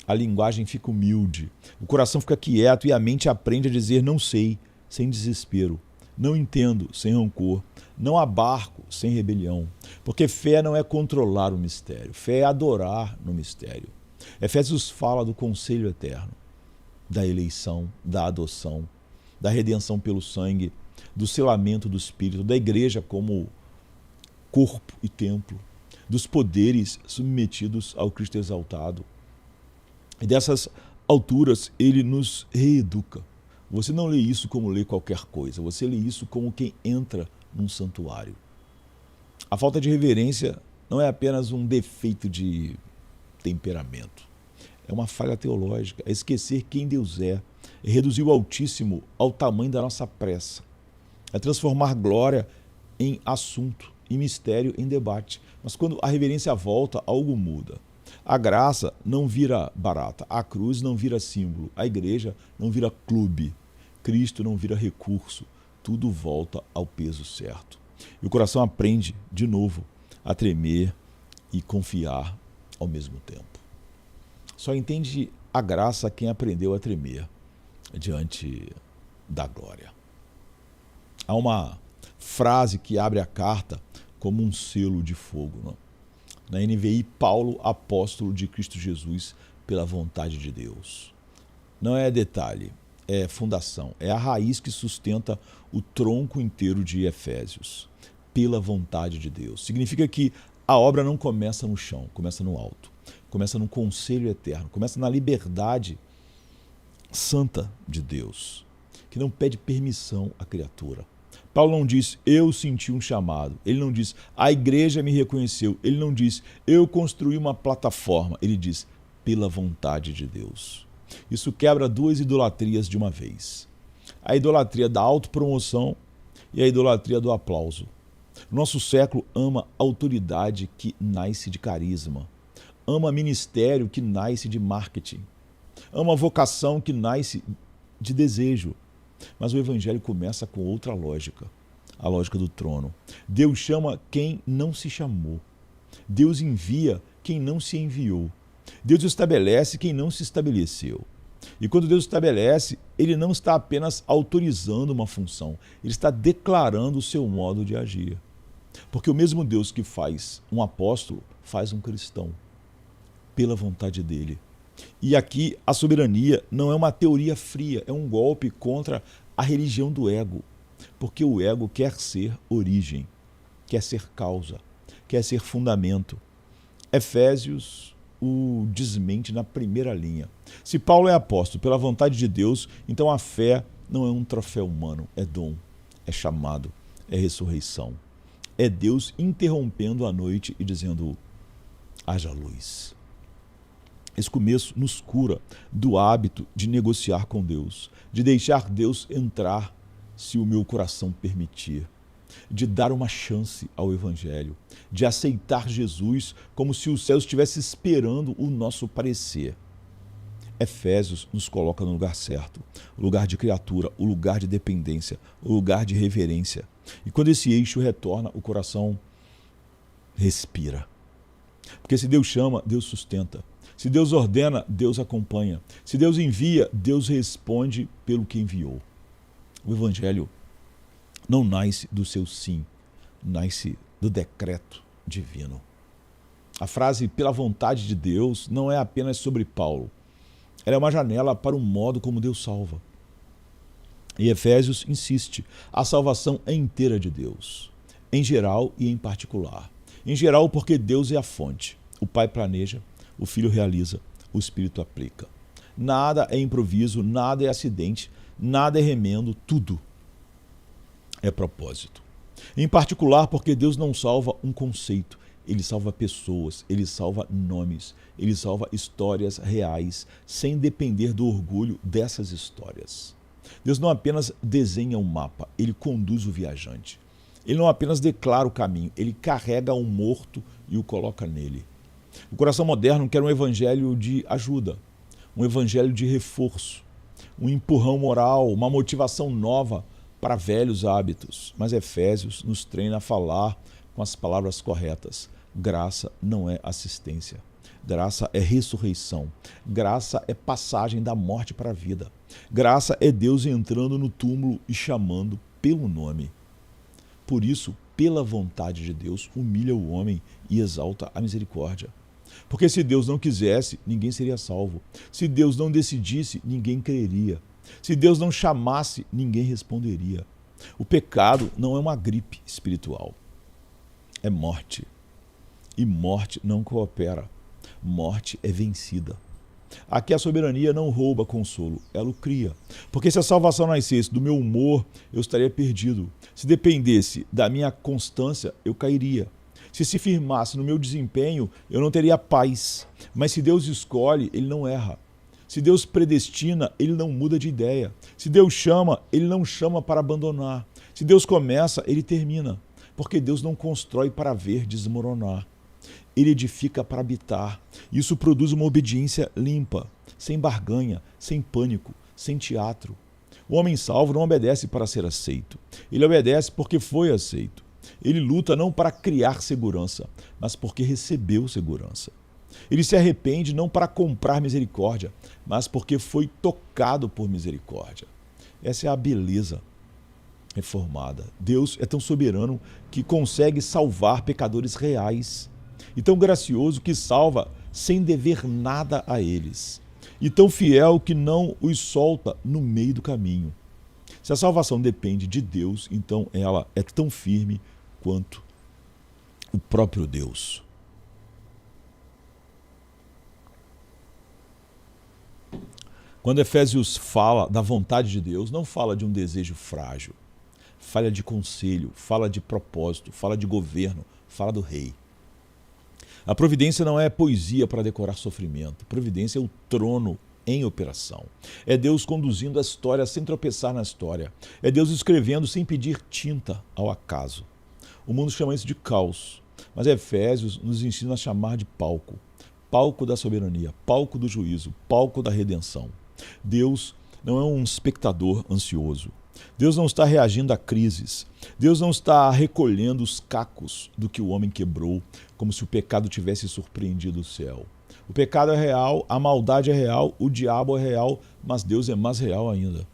A linguagem fica humilde, o coração fica quieto e a mente aprende a dizer não sei, sem desespero, não entendo, sem rancor, não abarco, sem rebelião. Porque fé não é controlar o mistério, fé é adorar no mistério. Efésios fala do conselho eterno, da eleição, da adoção, da redenção pelo sangue, do selamento do Espírito, da igreja como corpo e templo, dos poderes submetidos ao Cristo exaltado. E dessas alturas ele nos reeduca. Você não lê isso como lê qualquer coisa, você lê isso como quem entra num santuário. A falta de reverência não é apenas um defeito de temperamento, é uma falha teológica, é esquecer quem Deus é reduzir o Altíssimo ao tamanho da nossa pressa, é transformar glória em assunto e mistério em debate. Mas quando a reverência volta, algo muda. A graça não vira barata, a cruz não vira símbolo, a igreja não vira clube, Cristo não vira recurso, tudo volta ao peso certo. E o coração aprende, de novo, a tremer e confiar ao mesmo tempo. Só entende a graça quem aprendeu a tremer diante da glória. Há uma frase que abre a carta como um selo de fogo, não? Na NVI, Paulo, apóstolo de Cristo Jesus, pela vontade de Deus. Não é detalhe, é fundação, é a raiz que sustenta o tronco inteiro de Efésios, pela vontade de Deus. Significa que a obra não começa no chão, começa no alto, começa no conselho eterno, começa na liberdade santa de Deus, que não pede permissão à criatura. Paulo não diz, eu senti um chamado. Ele não diz, a igreja me reconheceu. Ele não diz, eu construí uma plataforma. Ele diz, pela vontade de Deus. Isso quebra duas idolatrias de uma vez. A idolatria da autopromoção e a idolatria do aplauso. O nosso século ama autoridade que nasce de carisma. Ama ministério que nasce de marketing. Ama vocação que nasce de desejo. Mas o evangelho começa com outra lógica, a lógica do trono. Deus chama quem não se chamou. Deus envia quem não se enviou. Deus estabelece quem não se estabeleceu. E quando Deus estabelece, ele não está apenas autorizando uma função, ele está declarando o seu modo de agir. Porque o mesmo Deus que faz um apóstolo, faz um cristão, pela vontade dele. E aqui a soberania não é uma teoria fria, é um golpe contra a religião do ego. Porque o ego quer ser origem, quer ser causa, quer ser fundamento. Efésios o desmente na primeira linha. Se Paulo é apóstolo pela vontade de Deus, então a fé não é um troféu humano, é dom, é chamado, é ressurreição. É Deus interrompendo a noite e dizendo, haja luz. Esse começo nos cura do hábito de negociar com Deus, de deixar Deus entrar se o meu coração permitir, de dar uma chance ao Evangelho, de aceitar Jesus como se o céu estivesse esperando o nosso parecer. Efésios nos coloca no lugar certo, o lugar de criatura, o lugar de dependência, o lugar de reverência. E quando esse eixo retorna, o coração respira. Porque se Deus chama, Deus sustenta. Se Deus ordena, Deus acompanha. Se Deus envia, Deus responde pelo que enviou. O Evangelho não nasce do seu sim, nasce do decreto divino. A frase pela vontade de Deus não é apenas sobre Paulo. Ela é uma janela para o modo como Deus salva. E Efésios insiste, a salvação é inteira de Deus, em geral e em particular. Em geral porque Deus é a fonte, o Pai planeja, o Filho realiza, o Espírito aplica. Nada é improviso, nada é acidente, nada é remendo, tudo é propósito. Em particular porque Deus não salva um conceito, ele salva pessoas, ele salva nomes, ele salva histórias reais, sem depender do orgulho dessas histórias. Deus não apenas desenha um mapa, ele conduz o viajante. Ele não apenas declara o caminho, ele carrega o morto e o coloca nele. O coração moderno quer um evangelho de ajuda, um evangelho de reforço, um empurrão moral, uma motivação nova para velhos hábitos, mas Efésios nos treina a falar com as palavras corretas. Graça não é assistência. Graça é ressurreição. Graça é passagem da morte para a vida. Graça é Deus entrando no túmulo e chamando pelo nome. Por isso, pela vontade de Deus, humilha o homem e exalta a misericórdia. Porque se Deus não quisesse, ninguém seria salvo. Se Deus não decidisse, ninguém creria. Se Deus não chamasse, ninguém responderia. O pecado não é uma gripe espiritual. É morte. E morte não coopera. Morte é vencida. Aqui a soberania não rouba consolo, ela o cria. Porque se a salvação nascesse do meu humor, eu estaria perdido. Se dependesse da minha constância, eu cairia. Se firmasse no meu desempenho, eu não teria paz. Mas se Deus escolhe, ele não erra. Se Deus predestina, ele não muda de ideia. Se Deus chama, ele não chama para abandonar. Se Deus começa, ele termina. Porque Deus não constrói para ver desmoronar. Ele edifica para habitar. Isso produz uma obediência limpa, sem barganha, sem pânico, sem teatro. O homem salvo não obedece para ser aceito. Ele obedece porque foi aceito. Ele luta não para criar segurança, mas porque recebeu segurança. Ele se arrepende não para comprar misericórdia, mas porque foi tocado por misericórdia. Essa é a beleza reformada. Deus é tão soberano que consegue salvar pecadores reais. E tão gracioso que salva sem dever nada a eles. E tão fiel que não os solta no meio do caminho. Se a salvação depende de Deus, então ela é tão firme quanto o próprio Deus. Quando Efésios fala da vontade de Deus, não fala de um desejo frágil. Fala de conselho, fala de propósito, fala de governo, fala do rei. A providência não é poesia para decorar sofrimento. Providência é o trono em operação. É Deus conduzindo a história sem tropeçar na história. É Deus escrevendo sem pedir tinta ao acaso. O mundo chama isso de caos, mas Efésios nos ensina a chamar de palco. Palco da soberania, palco do juízo, palco da redenção. Deus não é um espectador ansioso. Deus não está reagindo a crises. Deus não está recolhendo os cacos do que o homem quebrou, como se o pecado tivesse surpreendido o céu. O pecado é real, a maldade é real, o diabo é real, mas Deus é mais real ainda.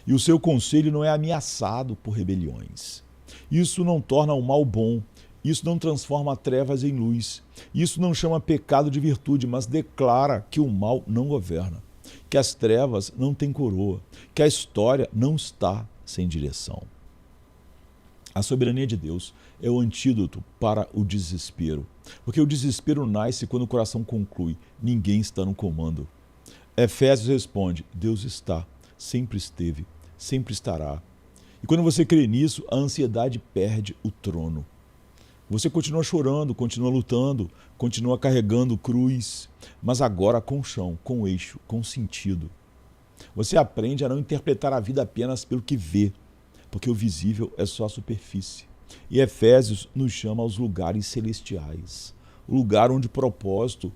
E o seu conselho não é ameaçado por rebeliões. Isso não torna o mal bom, isso não transforma trevas em luz, isso não chama pecado de virtude, mas declara que o mal não governa, que as trevas não têm coroa, que a história não está sem direção. A soberania de Deus é o antídoto para o desespero, porque o desespero nasce quando o coração conclui: ninguém está no comando. Efésios responde: Deus está, sempre esteve, sempre estará. E quando você crê nisso, a ansiedade perde o trono. Você continua chorando, continua lutando, continua carregando cruz, mas agora com chão, com eixo, com sentido. Você aprende a não interpretar a vida apenas pelo que vê, porque o visível é só a superfície. E Efésios nos chama aos lugares celestiais, o lugar onde o propósito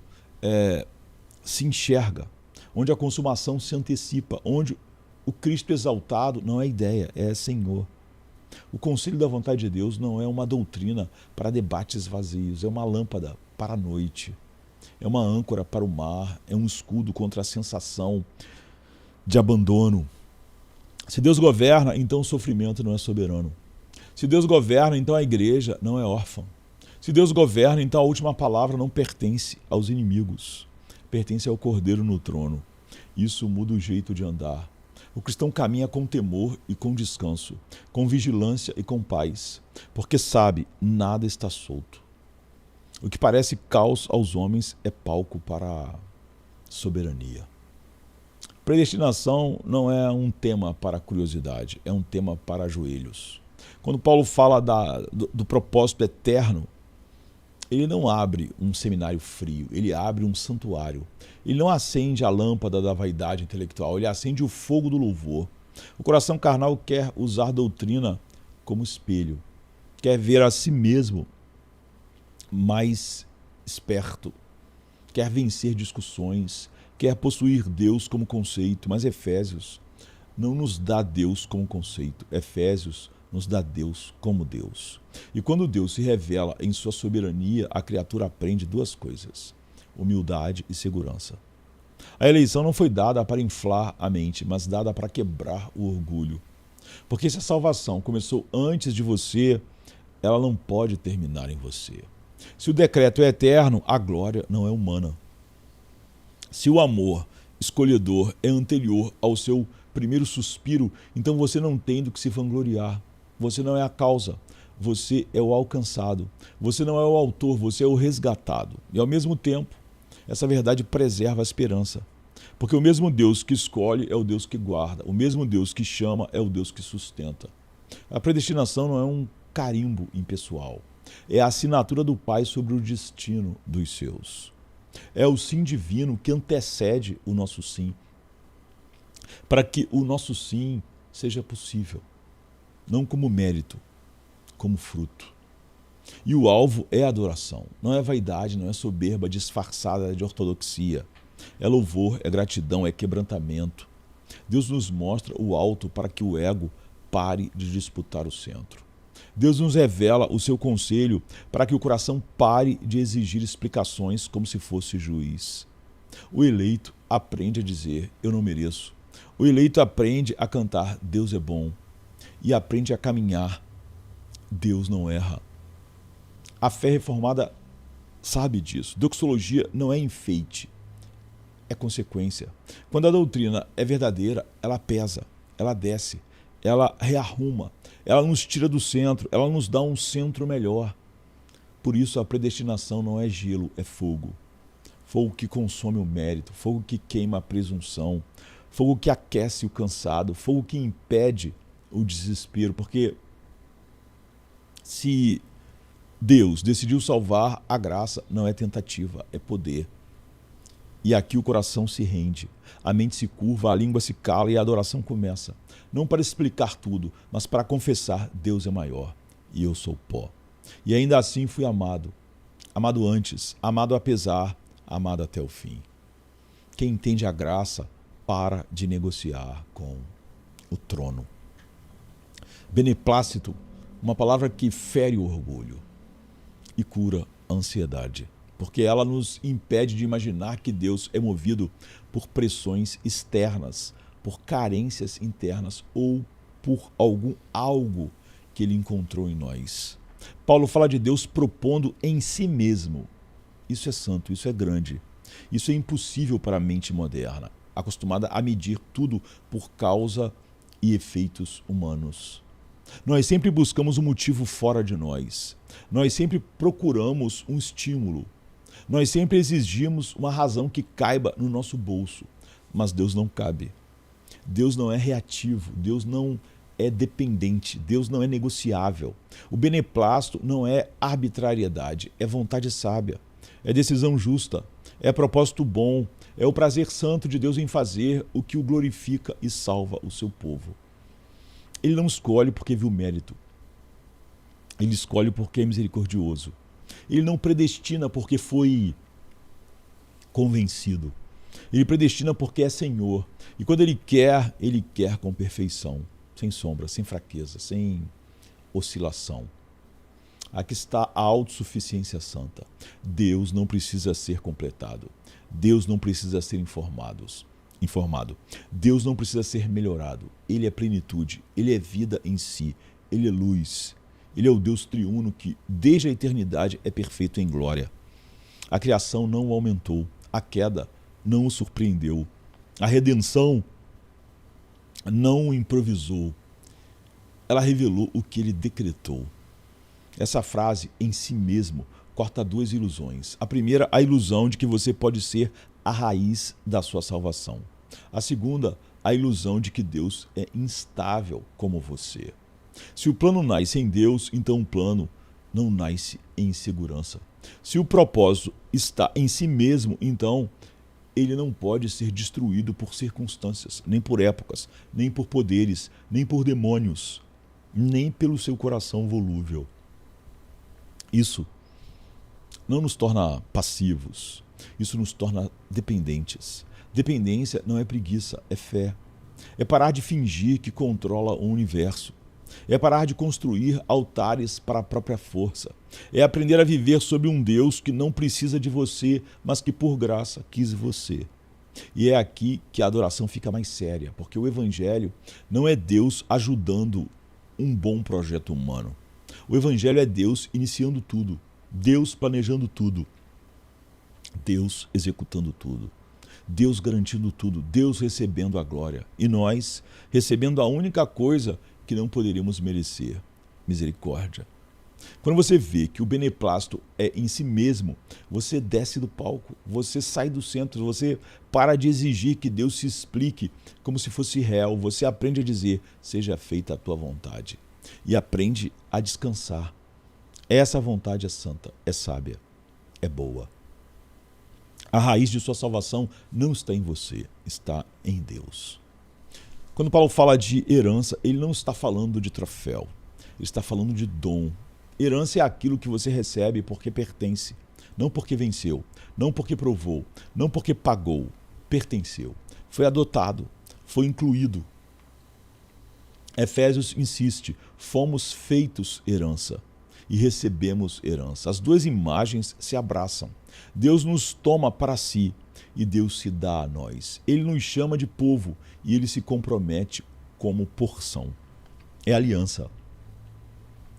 se enxerga, onde a consumação se antecipa, onde o Cristo exaltado não é ideia, é Senhor. O conselho da vontade de Deus não é uma doutrina para debates vazios, é uma lâmpada para a noite, é uma âncora para o mar, é um escudo contra a sensação de abandono. Se Deus governa, então o sofrimento não é soberano. Se Deus governa, então a igreja não é órfã. Se Deus governa, então a última palavra não pertence aos inimigos, pertence ao Cordeiro no trono. Isso muda o jeito de andar. O cristão caminha com temor e com descanso, com vigilância e com paz, porque sabe, nada está solto. O que parece caos aos homens é palco para a soberania. Predestinação não é um tema para curiosidade, é um tema para joelhos. Quando Paulo fala do propósito eterno, ele não abre um seminário frio, ele abre um santuário. Ele não acende a lâmpada da vaidade intelectual, ele acende o fogo do louvor. O coração carnal quer usar doutrina como espelho, quer ver a si mesmo mais esperto, quer vencer discussões, quer possuir Deus como conceito, mas Efésios não nos dá Deus como conceito. Efésios nos dá Deus como Deus. E quando Deus se revela em sua soberania, a criatura aprende duas coisas: humildade e segurança. A eleição não foi dada para inflar a mente, mas dada para quebrar o orgulho. Porque se a salvação começou antes de você, ela não pode terminar em você. Se o decreto é eterno, a glória não é humana. Se o amor escolhedor é anterior ao seu primeiro suspiro, então você não tem do que se vangloriar. Você não é a causa, você é o alcançado. Você não é o autor, você é o resgatado. E ao mesmo tempo, essa verdade preserva a esperança. Porque o mesmo Deus que escolhe é o Deus que guarda. O mesmo Deus que chama é o Deus que sustenta. A predestinação não é um carimbo impessoal. É a assinatura do Pai sobre o destino dos seus. É o sim divino que antecede o nosso sim, para que o nosso sim seja possível, não como mérito, como fruto. E o alvo é a adoração, não é vaidade, não é soberba disfarçada de ortodoxia. É louvor, é gratidão, é quebrantamento. Deus nos mostra o alto para que o ego pare de disputar o centro. Deus nos revela o seu conselho para que o coração pare de exigir explicações como se fosse juiz. O eleito aprende a dizer, eu não mereço. O eleito aprende a cantar, Deus é bom. E aprende a caminhar, Deus não erra. A fé reformada sabe disso. Doxologia não é enfeite, é consequência. Quando a doutrina é verdadeira, ela pesa, ela desce, ela rearruma, ela nos tira do centro, ela nos dá um centro melhor. Por isso a predestinação não é gelo, é fogo. Fogo que consome o mérito, fogo que queima a presunção, fogo que aquece o cansado, fogo que impede o desespero. Porque se Deus decidiu salvar, a graça não é tentativa, é poder. E aqui o coração se rende, a mente se curva, a língua se cala e a adoração começa. Não para explicar tudo, mas para confessar, Deus é maior e eu sou pó. E ainda assim fui amado. Amado antes, amado apesar, amado até o fim. Quem entende a graça para de negociar com o trono. Beneplácito, uma palavra que fere o orgulho e cura a ansiedade, porque ela nos impede de imaginar que Deus é movido por pressões externas, por carências internas ou por algo que ele encontrou em nós. Paulo fala de Deus propondo em si mesmo. Isso é santo, isso é grande. Isso é impossível para a mente moderna, acostumada a medir tudo por causa e efeitos humanos. Nós sempre buscamos um motivo fora de nós. Nós sempre procuramos um estímulo. Nós sempre exigimos uma razão que caiba no nosso bolso. Mas Deus não cabe. Deus não é reativo. Deus não é dependente. Deus não é negociável. O beneplácito não é arbitrariedade. É vontade sábia. É decisão justa. É propósito bom. É o prazer santo de Deus em fazer o que o glorifica e salva o seu povo. Ele não escolhe porque viu mérito. Ele escolhe porque é misericordioso. Ele não predestina porque foi convencido. Ele predestina porque é Senhor. E quando Ele quer com perfeição, sem sombra, sem fraqueza, sem oscilação. Aqui está a autossuficiência santa. Deus não precisa ser completado. Deus não precisa ser informado. Deus não precisa ser melhorado. Ele é plenitude, Ele é vida em si, Ele é luz. Ele é o Deus triuno que, desde a eternidade, é perfeito em glória. A criação não o aumentou, a queda não o surpreendeu, a redenção não o improvisou. Ela revelou o que ele decretou. Essa frase, em si mesmo, corta duas ilusões. A primeira, a ilusão de que você pode ser a raiz da sua salvação. A segunda, a ilusão de que Deus é instável como você. Se o plano nasce em Deus, então o plano não nasce em segurança. Se o propósito está em si mesmo, então ele não pode ser destruído por circunstâncias, nem por épocas, nem por poderes, nem por demônios, nem pelo seu coração volúvel. Isso não nos torna passivos, isso nos torna dependentes. Dependência não é preguiça, é fé. É parar de fingir que controla o universo. É parar de construir altares para a própria força. É aprender a viver sob um Deus que não precisa de você, mas que por graça quis você. E é aqui que a adoração fica mais séria, porque o Evangelho não é Deus ajudando um bom projeto humano. O Evangelho é Deus iniciando tudo, Deus planejando tudo, Deus executando tudo, Deus garantindo tudo, Deus recebendo a glória e nós recebendo a única coisa que não poderíamos merecer: misericórdia. Quando você vê que o beneplácito é em si mesmo, você desce do palco, você sai do centro, você para de exigir que Deus se explique como se fosse réu, você aprende a dizer: seja feita a tua vontade, e aprende a descansar. Essa vontade é santa, é sábia, é boa. A raiz de sua salvação não está em você, está em Deus. Quando Paulo fala de herança, ele não está falando de troféu, ele está falando de dom. Herança é aquilo que você recebe porque pertence, não porque venceu, não porque provou, não porque pagou, pertenceu, foi adotado, foi incluído. Efésios insiste: fomos feitos herança e recebemos herança. As duas imagens se abraçam. Deus nos toma para si e Deus se dá a nós. Ele nos chama de povo e ele se compromete como porção. É aliança,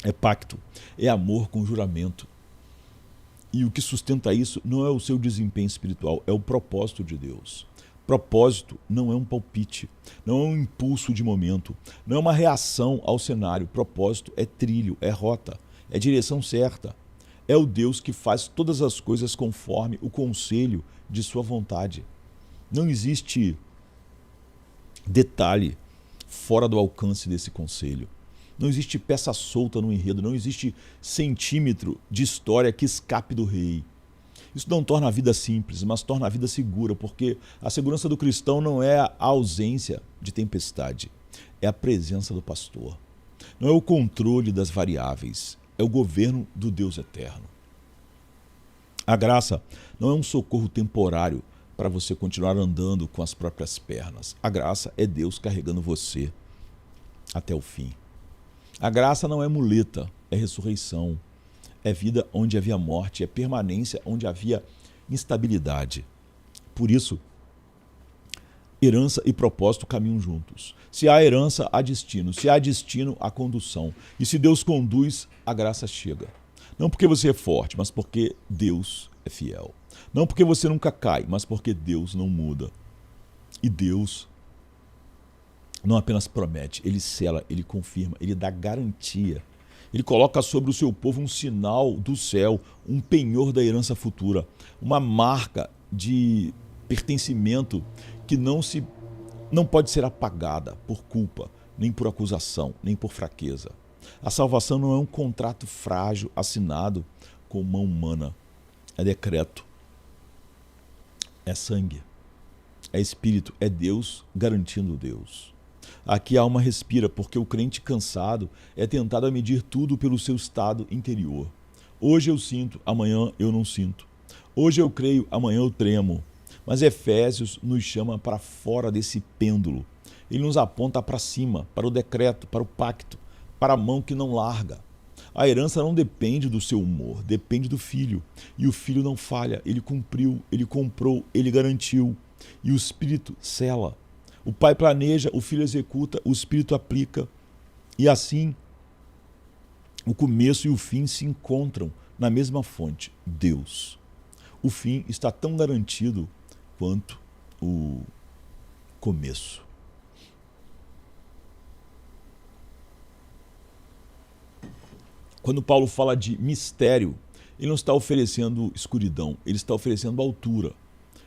é pacto, é amor com juramento. E o que sustenta isso não é o seu desempenho espiritual, é o propósito de Deus. Propósito não é um palpite, não é um impulso de momento, não é uma reação ao cenário. Propósito é trilho, é rota, é direção certa. É o Deus que faz todas as coisas conforme o conselho de sua vontade. Não existe detalhe fora do alcance desse conselho. Não existe peça solta no enredo, não existe centímetro de história que escape do rei. Isso não torna a vida simples, mas torna a vida segura, porque a segurança do cristão não é a ausência de tempestade, é a presença do pastor. Não é o controle das variáveis, é o governo do Deus eterno. A graça não é um socorro temporário para você continuar andando com as próprias pernas. A graça é Deus carregando você até o fim. A graça não é muleta, é ressurreição, é vida onde havia morte, é permanência onde havia instabilidade. Por isso, herança e propósito caminham juntos. Se há herança, há destino. Se há destino, há condução. E se Deus conduz, a graça chega. Não porque você é forte, mas porque Deus é fiel. Não porque você nunca cai, mas porque Deus não muda. E Deus não apenas promete, ele sela, ele confirma, ele dá garantia. Ele coloca sobre o seu povo um sinal do céu, um penhor da herança futura, uma marca de pertencimento que não pode ser apagada por culpa, nem por acusação, nem por fraqueza. A salvação não é um contrato frágil assinado com mão humana. É decreto, é sangue, é espírito, é Deus garantindo Deus. Aqui a alma respira, porque o crente cansado é tentado a medir tudo pelo seu estado interior. Hoje eu sinto, amanhã eu não sinto. Hoje eu creio, amanhã eu tremo. Mas Efésios nos chama para fora desse pêndulo. Ele nos aponta para cima, para o decreto, para o pacto, para a mão que não larga. A herança não depende do seu humor, depende do filho. E o filho não falha, ele cumpriu, ele comprou, ele garantiu. E o Espírito sela. O pai planeja, o filho executa, o Espírito aplica. E assim, o começo e o fim se encontram na mesma fonte, Deus. O fim está tão garantido quanto o começo. Quando Paulo fala de mistério, ele não está oferecendo escuridão, ele está oferecendo altura.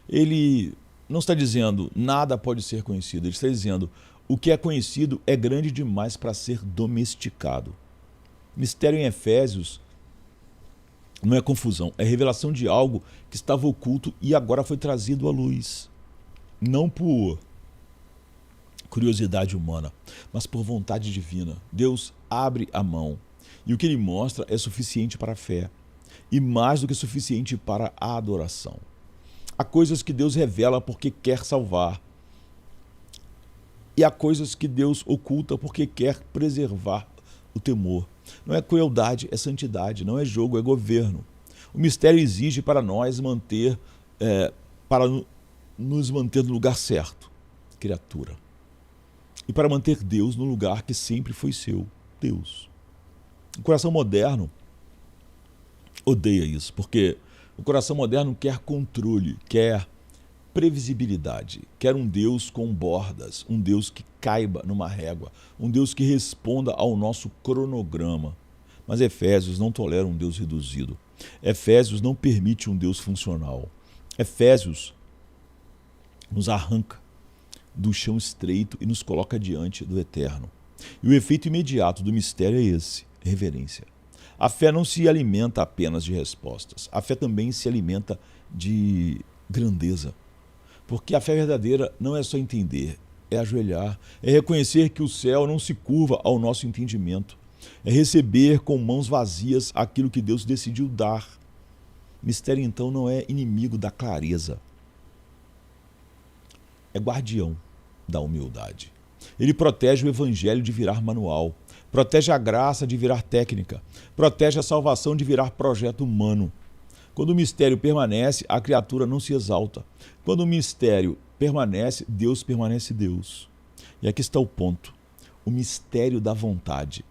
Ele não está dizendo nada pode ser conhecido, ele está dizendo o que é conhecido é grande demais para ser domesticado. Mistério em Efésios não é confusão, é revelação de algo que estava oculto e agora foi trazido à luz. Não por curiosidade humana, mas por vontade divina. Deus abre a mão e o que ele mostra é suficiente para a fé e mais do que suficiente para a adoração. Há coisas que Deus revela porque quer salvar. E há coisas que Deus oculta porque quer preservar o temor. Não é crueldade, é santidade, não é jogo, é governo. O mistério exige para nós nos manter no lugar certo, criatura. E para manter Deus no lugar que sempre foi seu, Deus. O coração moderno odeia isso, porque o coração moderno quer controle, quer previsibilidade, quer um Deus com bordas, um Deus que caiba numa régua, um Deus que responda ao nosso cronograma. Mas Efésios não tolera um Deus reduzido. Efésios não permite um Deus funcional. Efésios nos arranca do chão estreito e nos coloca diante do eterno. E o efeito imediato do mistério é esse: reverência. A fé não se alimenta apenas de respostas. A fé também se alimenta de grandeza. Porque a fé verdadeira não é só entender, é ajoelhar, é reconhecer que o céu não se curva ao nosso entendimento. É receber com mãos vazias aquilo que Deus decidiu dar. Mistério, então, não é inimigo da clareza. É guardião da humildade. Ele protege o evangelho de virar manual, protege a graça de virar técnica, protege a salvação de virar projeto humano. Quando o mistério permanece, a criatura não se exalta. Quando o mistério permanece, Deus permanece Deus. E aqui está o ponto. O mistério da vontade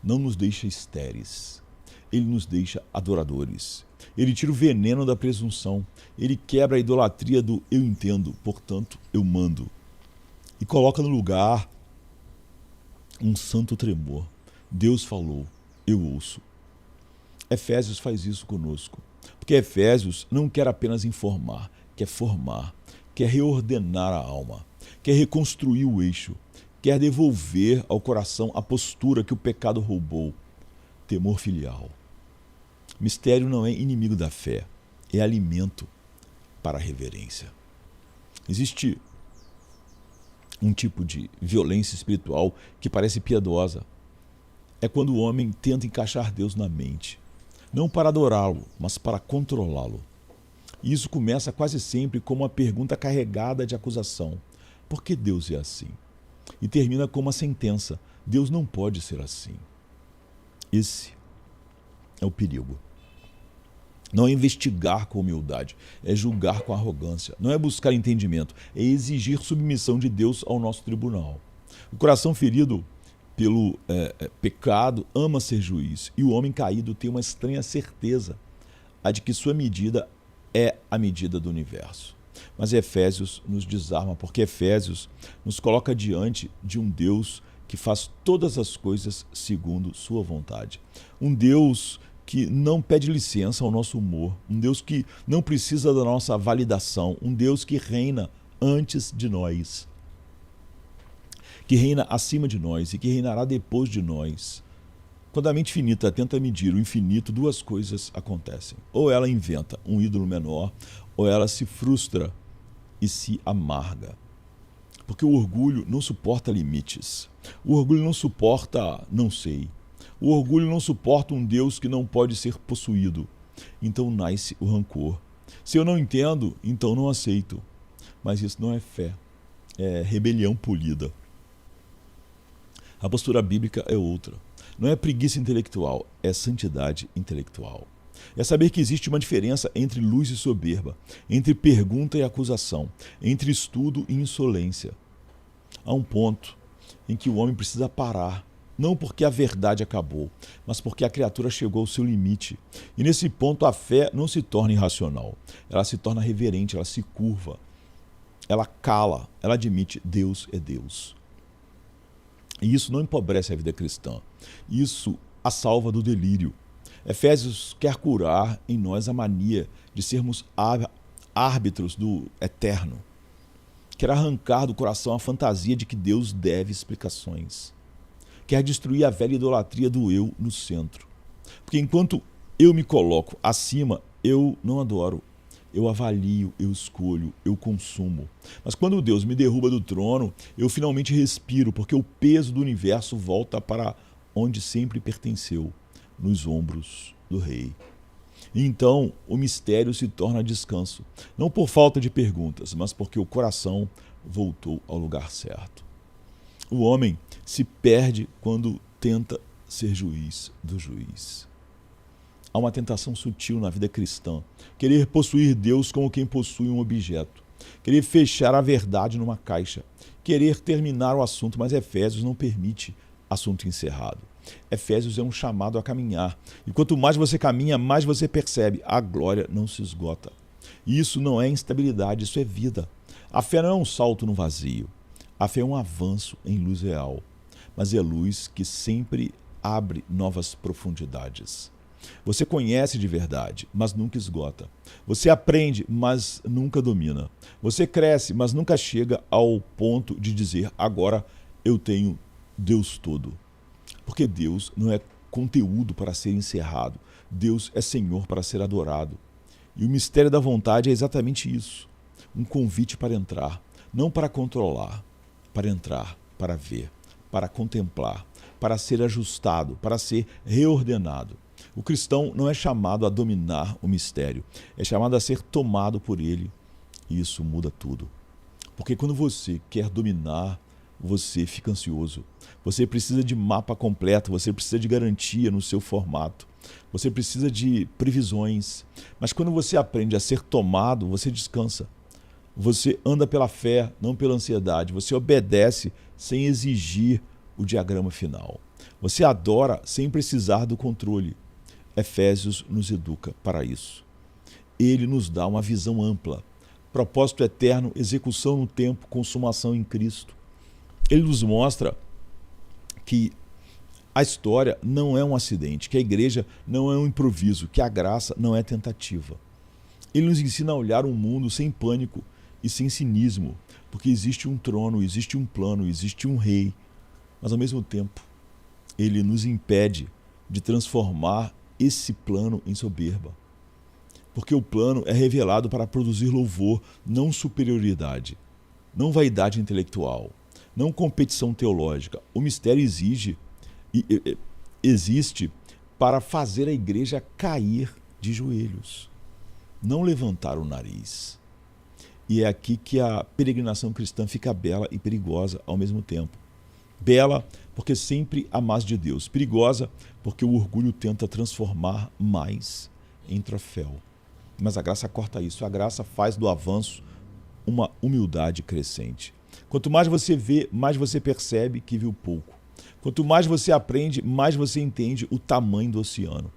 não nos deixa estéreis. Ele nos deixa adoradores. Ele tira o veneno da presunção. Ele quebra a idolatria do eu entendo, portanto eu mando. E coloca no lugar um santo tremor. Deus falou, eu ouço. Efésios faz isso conosco. Porque Efésios não quer apenas informar, quer formar, quer reordenar a alma, quer reconstruir o eixo, quer devolver ao coração a postura que o pecado roubou. Temor filial. Mistério não é inimigo da fé, é alimento para a reverência. Existe um tipo de violência espiritual que parece piedosa. É quando o homem tenta encaixar Deus na mente, não para adorá-lo, mas para controlá-lo. E isso começa quase sempre com uma pergunta carregada de acusação: por que Deus é assim? E termina com uma sentença: Deus não pode ser assim. Esse é o perigo. Não é investigar com humildade, é julgar com arrogância. Não é buscar entendimento, é exigir submissão de Deus ao nosso tribunal. O coração ferido pelo pecado ama ser juiz, e o homem caído tem uma estranha certeza, a de que sua medida é a medida do universo. Mas Efésios nos desarma, porque Efésios nos coloca diante de um Deus que faz todas as coisas segundo sua vontade. Um Deus que não pede licença ao nosso humor, um Deus que não precisa da nossa validação, um Deus que reina antes de nós, que reina acima de nós e que reinará depois de nós. Quando a mente finita tenta medir o infinito, duas coisas acontecem. Ou ela inventa um ídolo menor, ou ela se frustra e se amarga. Porque o orgulho não suporta limites. O orgulho não suporta não sei. O orgulho não suporta um Deus que não pode ser possuído. Então nasce o rancor. Se eu não entendo, então não aceito. Mas isso não é fé, é rebelião polida. A postura bíblica é outra. Não é preguiça intelectual, é santidade intelectual. É saber que existe uma diferença entre luz e soberba, entre pergunta e acusação, entre estudo e insolência. Há um ponto em que o homem precisa parar, não porque a verdade acabou, mas porque a criatura chegou ao seu limite. E nesse ponto a fé não se torna irracional, ela se torna reverente, ela se curva, ela cala, ela admite: Deus é Deus. E isso não empobrece a vida cristã, isso a salva do delírio. Efésios quer curar em nós a mania de sermos árbitros do eterno. Quer arrancar do coração a fantasia de que Deus deve explicações. Quer destruir a velha idolatria do eu no centro. Porque enquanto eu me coloco acima, eu não adoro. Eu avalio, eu escolho, eu consumo. Mas quando Deus me derruba do trono, eu finalmente respiro, porque o peso do universo volta para onde sempre pertenceu, nos ombros do Rei. E então o mistério se torna descanso, não por falta de perguntas, mas porque o coração voltou ao lugar certo. O homem se perde quando tenta ser juiz do juiz. Há uma tentação sutil na vida cristã, querer possuir Deus como quem possui um objeto, querer fechar a verdade numa caixa, querer terminar o assunto, mas Efésios não permite assunto encerrado. Efésios é um chamado a caminhar, e quanto mais você caminha, mais você percebe, a glória não se esgota. E isso não é instabilidade, isso é vida. A fé não é um salto no vazio, a fé é um avanço em luz real, mas é luz que sempre abre novas profundidades. Você conhece de verdade, mas nunca esgota. Você aprende, mas nunca domina. Você cresce, mas nunca chega ao ponto de dizer, agora eu tenho Deus todo. Porque Deus não é conteúdo para ser encerrado. Deus é Senhor para ser adorado. E o mistério da vontade é exatamente isso. Um convite para entrar, não para controlar, para entrar, para ver, para contemplar, para ser ajustado, para ser reordenado. O cristão não é chamado a dominar o mistério, é chamado a ser tomado por ele. E isso muda tudo. Porque quando você quer dominar, você fica ansioso. Você precisa de mapa completo, você precisa de garantia no seu formato. Você precisa de previsões. Mas quando você aprende a ser tomado, você descansa. Você anda pela fé, não pela ansiedade. Você obedece sem exigir o diagrama final. Você adora sem precisar do controle. Efésios nos educa para isso. Ele nos dá uma visão ampla. Propósito eterno, execução no tempo, consumação em Cristo. Ele nos mostra que a história não é um acidente, que a igreja não é um improviso, que a graça não é tentativa. Ele nos ensina a olhar o mundo sem pânico e sem cinismo, porque existe um trono, existe um plano, existe um rei, mas ao mesmo tempo ele nos impede de transformar esse plano em soberba. Porque o plano é revelado para produzir louvor, não superioridade, não vaidade intelectual, não competição teológica. O mistério existe para fazer a igreja cair de joelhos, não levantar o nariz. E é aqui que a peregrinação cristã fica bela e perigosa ao mesmo tempo. Bela porque sempre há mais de Deus. Perigosa porque o orgulho tenta transformar mais em troféu. Mas a graça corta isso. A graça faz do avanço uma humildade crescente. Quanto mais você vê, mais você percebe que viu pouco. Quanto mais você aprende, mais você entende o tamanho do oceano.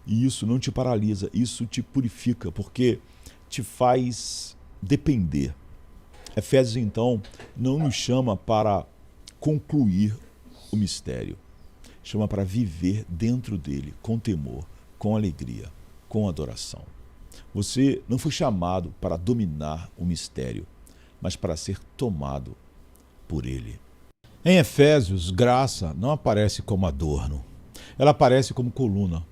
E isso não te paralisa, isso te purifica, porque te faz depender. Efésios, então, não nos chama para concluir o mistério. Chama para viver dentro dele, com temor, com alegria, com adoração. Você não foi chamado para dominar o mistério, mas para ser tomado por ele. Em Efésios, graça não aparece como adorno. Ela aparece como coluna.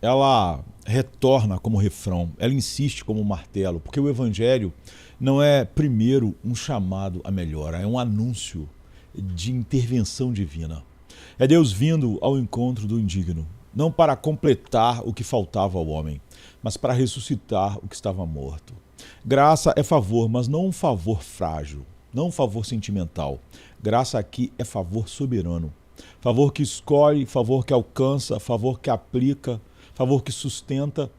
Ela retorna como refrão. Ela insiste como martelo, porque o evangelho não é primeiro um chamado à melhora, é um anúncio de intervenção divina. É Deus vindo ao encontro do indigno, não para completar o que faltava ao homem, mas para ressuscitar o que estava morto. Graça é favor, mas não um favor frágil, não um favor sentimental. Graça aqui é favor soberano. Favor que escolhe, favor que alcança, favor que aplica, favor que sustenta.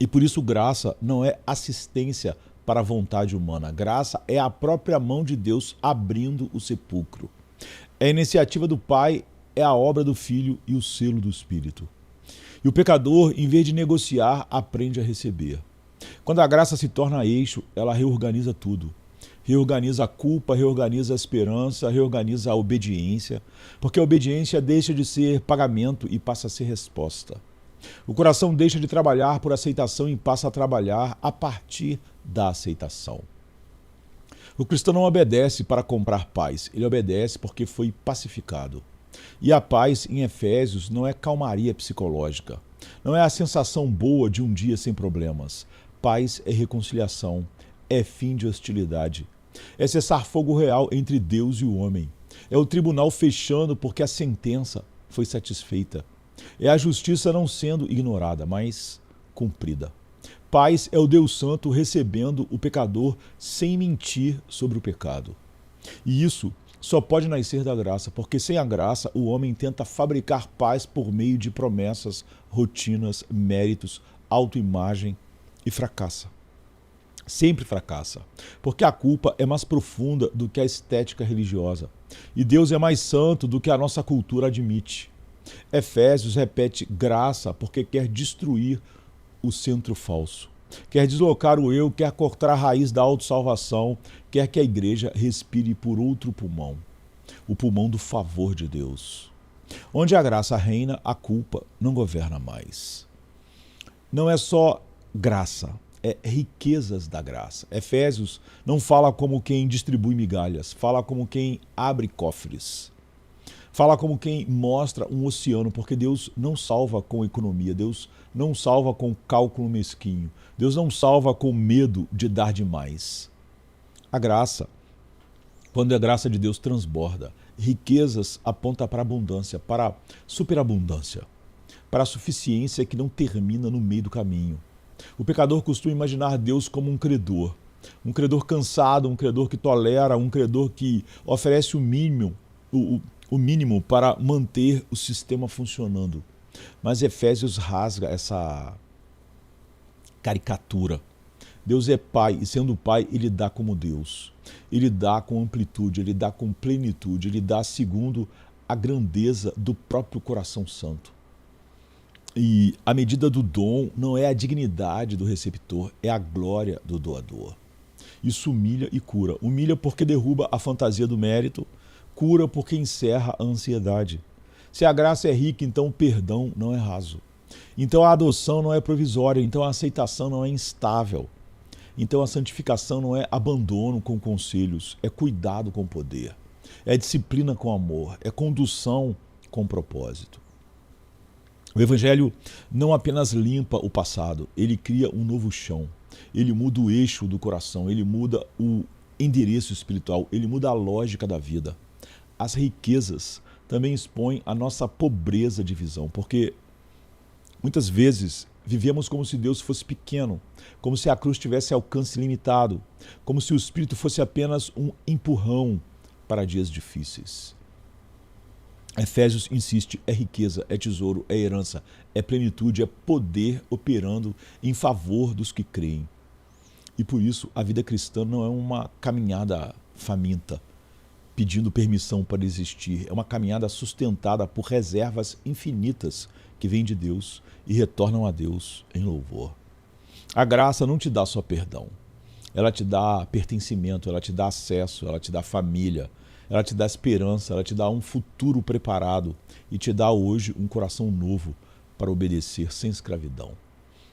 E por isso graça não é assistência para a vontade humana. Graça é a própria mão de Deus abrindo o sepulcro. É a iniciativa do Pai, é a obra do Filho e o selo do Espírito. E o pecador, em vez de negociar, aprende a receber. Quando a graça se torna eixo, ela reorganiza tudo. Reorganiza a culpa, reorganiza a esperança, reorganiza a obediência, porque a obediência deixa de ser pagamento e passa a ser resposta. O coração deixa de trabalhar por aceitação e passa a trabalhar a partir da aceitação. O cristão não obedece para comprar paz, ele obedece porque foi pacificado. E a paz em Efésios não é calmaria psicológica, não é a sensação boa de um dia sem problemas. Paz é reconciliação, é fim de hostilidade, é cessar fogo real entre Deus e o homem. É o tribunal fechando porque a sentença foi satisfeita. É a justiça não sendo ignorada, mas cumprida. Paz é o Deus Santo recebendo o pecador sem mentir sobre o pecado. E isso só pode nascer da graça, porque sem a graça o homem tenta fabricar paz por meio de promessas, rotinas, méritos, autoimagem e fracassa. Sempre fracassa, porque a culpa é mais profunda do que a estética religiosa e Deus é mais santo do que a nossa cultura admite. Efésios repete graça porque quer destruir o centro falso. Quer deslocar o eu, quer cortar a raiz da autossalvação, quer que a igreja respire por outro pulmão, o pulmão do favor de Deus. Onde a graça reina, a culpa não governa mais. Não é só graça, é riquezas da graça. Efésios não fala como quem distribui migalhas, fala como quem abre cofres. Fala como quem mostra um oceano, porque Deus não salva com economia, Deus não salva com cálculo mesquinho, Deus não salva com medo de dar demais. A graça, quando a graça de Deus transborda, riquezas aponta para a abundância, para a superabundância, para a suficiência que não termina no meio do caminho. O pecador costuma imaginar Deus como um credor cansado, um credor que tolera, um credor que oferece o mínimo para manter o sistema funcionando. Mas Efésios rasga essa caricatura. Deus é Pai e sendo Pai, Ele dá como Deus. Ele dá com amplitude, Ele dá com plenitude, Ele dá segundo a grandeza do próprio coração santo. E a medida do dom não é a dignidade do receptor, é a glória do doador. Isso humilha e cura. Humilha porque derruba a fantasia do mérito, cura porque encerra a ansiedade. Se a graça é rica, então o perdão não é raso. Então a adoção não é provisória, então a aceitação não é instável. Então a santificação não é abandono com conselhos, é cuidado com poder, é disciplina com amor, é condução com propósito. O Evangelho não apenas limpa o passado, ele cria um novo chão, ele muda o eixo do coração, ele muda o endereço espiritual, ele muda a lógica da vida. As riquezas também expõem a nossa pobreza de visão, porque muitas vezes vivemos como se Deus fosse pequeno, como se a cruz tivesse alcance limitado, como se o Espírito fosse apenas um empurrão para dias difíceis. Efésios insiste, é riqueza, é tesouro, é herança, é plenitude, é poder operando em favor dos que creem. E por isso a vida cristã não é uma caminhada faminta, pedindo permissão para existir. É uma caminhada sustentada por reservas infinitas que vêm de Deus e retornam a Deus em louvor. A graça não te dá só perdão, ela te dá pertencimento, ela te dá acesso, ela te dá família, ela te dá esperança, ela te dá um futuro preparado e te dá hoje um coração novo para obedecer sem escravidão.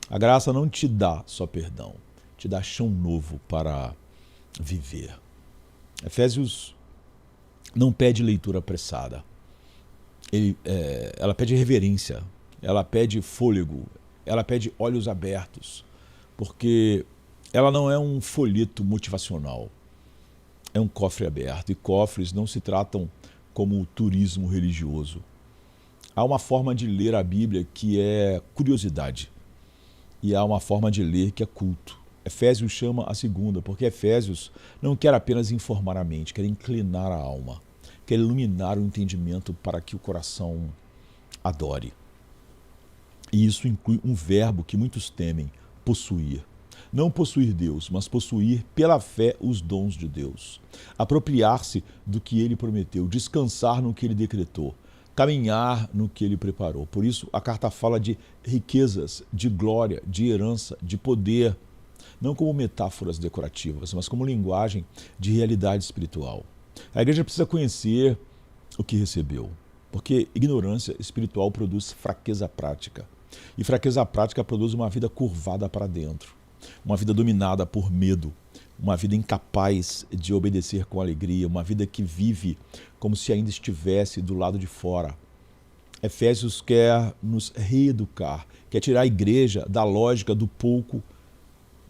A graça não te dá só perdão, te dá chão novo para viver. Efésios não pede leitura apressada, ela pede reverência, ela pede fôlego, ela pede olhos abertos, porque ela não é um folheto motivacional. É um cofre aberto, e cofres não se tratam como turismo religioso. Há uma forma de ler a Bíblia que é curiosidade, e há uma forma de ler que é culto. Efésios chama a segunda, porque Efésios não quer apenas informar a mente, quer inclinar a alma, quer iluminar o entendimento para que o coração adore. E isso inclui um verbo que muitos temem, possuir. Não possuir Deus, mas possuir pela fé os dons de Deus. Apropriar-se do que Ele prometeu, descansar no que Ele decretou, caminhar no que Ele preparou. Por isso a carta fala de riquezas, de glória, de herança, de poder, não como metáforas decorativas, mas como linguagem de realidade espiritual. A igreja precisa conhecer o que recebeu, porque ignorância espiritual produz fraqueza prática, e fraqueza prática produz uma vida curvada para dentro. Uma vida dominada por medo, uma vida incapaz de obedecer com alegria, uma vida que vive como se ainda estivesse do lado de fora. Efésios quer nos reeducar, quer tirar a igreja da lógica do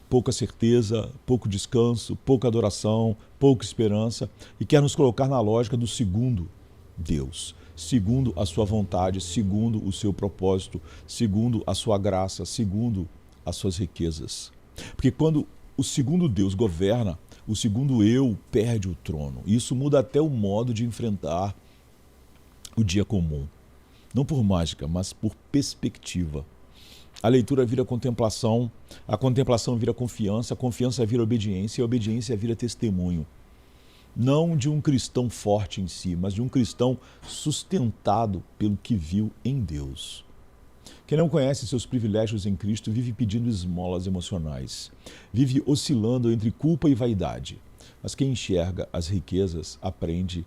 pouca certeza, pouco descanso, pouca adoração, pouca esperança, e quer nos colocar na lógica do segundo Deus, segundo a sua vontade, segundo o seu propósito, segundo a sua graça, segundo as suas riquezas. Porque quando o segundo Deus governa, o segundo eu perde o trono. Isso muda até o modo de enfrentar o dia comum. Não por mágica, mas por perspectiva. A leitura vira contemplação, a contemplação vira confiança, a confiança vira obediência e a obediência vira testemunho. Não de um cristão forte em si, mas de um cristão sustentado pelo que viu em Deus. Quem não conhece seus privilégios em Cristo vive pedindo esmolas emocionais, vive oscilando entre culpa e vaidade. Mas quem enxerga as riquezas aprende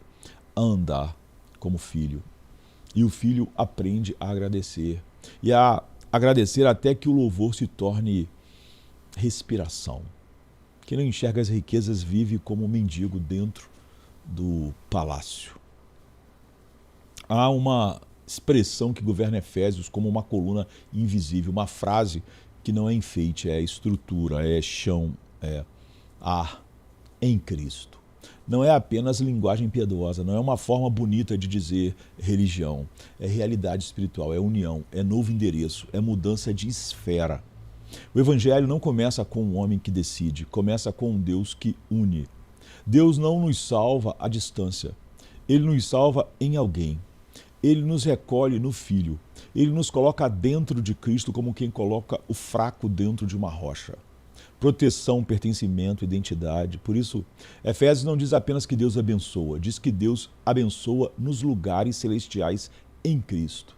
a andar como filho. E o filho aprende a agradecer. E a agradecer até que o louvor se torne respiração. Quem não enxerga as riquezas vive como um mendigo dentro do palácio. Há uma expressão que governa Efésios como uma coluna invisível, uma frase que não é enfeite, é estrutura, é chão, é ar em Cristo. Não é apenas linguagem piedosa, não é uma forma bonita de dizer religião. É realidade espiritual, é união, é novo endereço, é mudança de esfera. O Evangelho não começa com um homem que decide, começa com um Deus que une. Deus não nos salva à distância, Ele nos salva em alguém. Ele nos recolhe no Filho. Ele nos coloca dentro de Cristo como quem coloca o fraco dentro de uma rocha. Proteção, pertencimento, identidade. Por isso, Efésios não diz apenas que Deus abençoa, diz que Deus abençoa nos lugares celestiais em Cristo.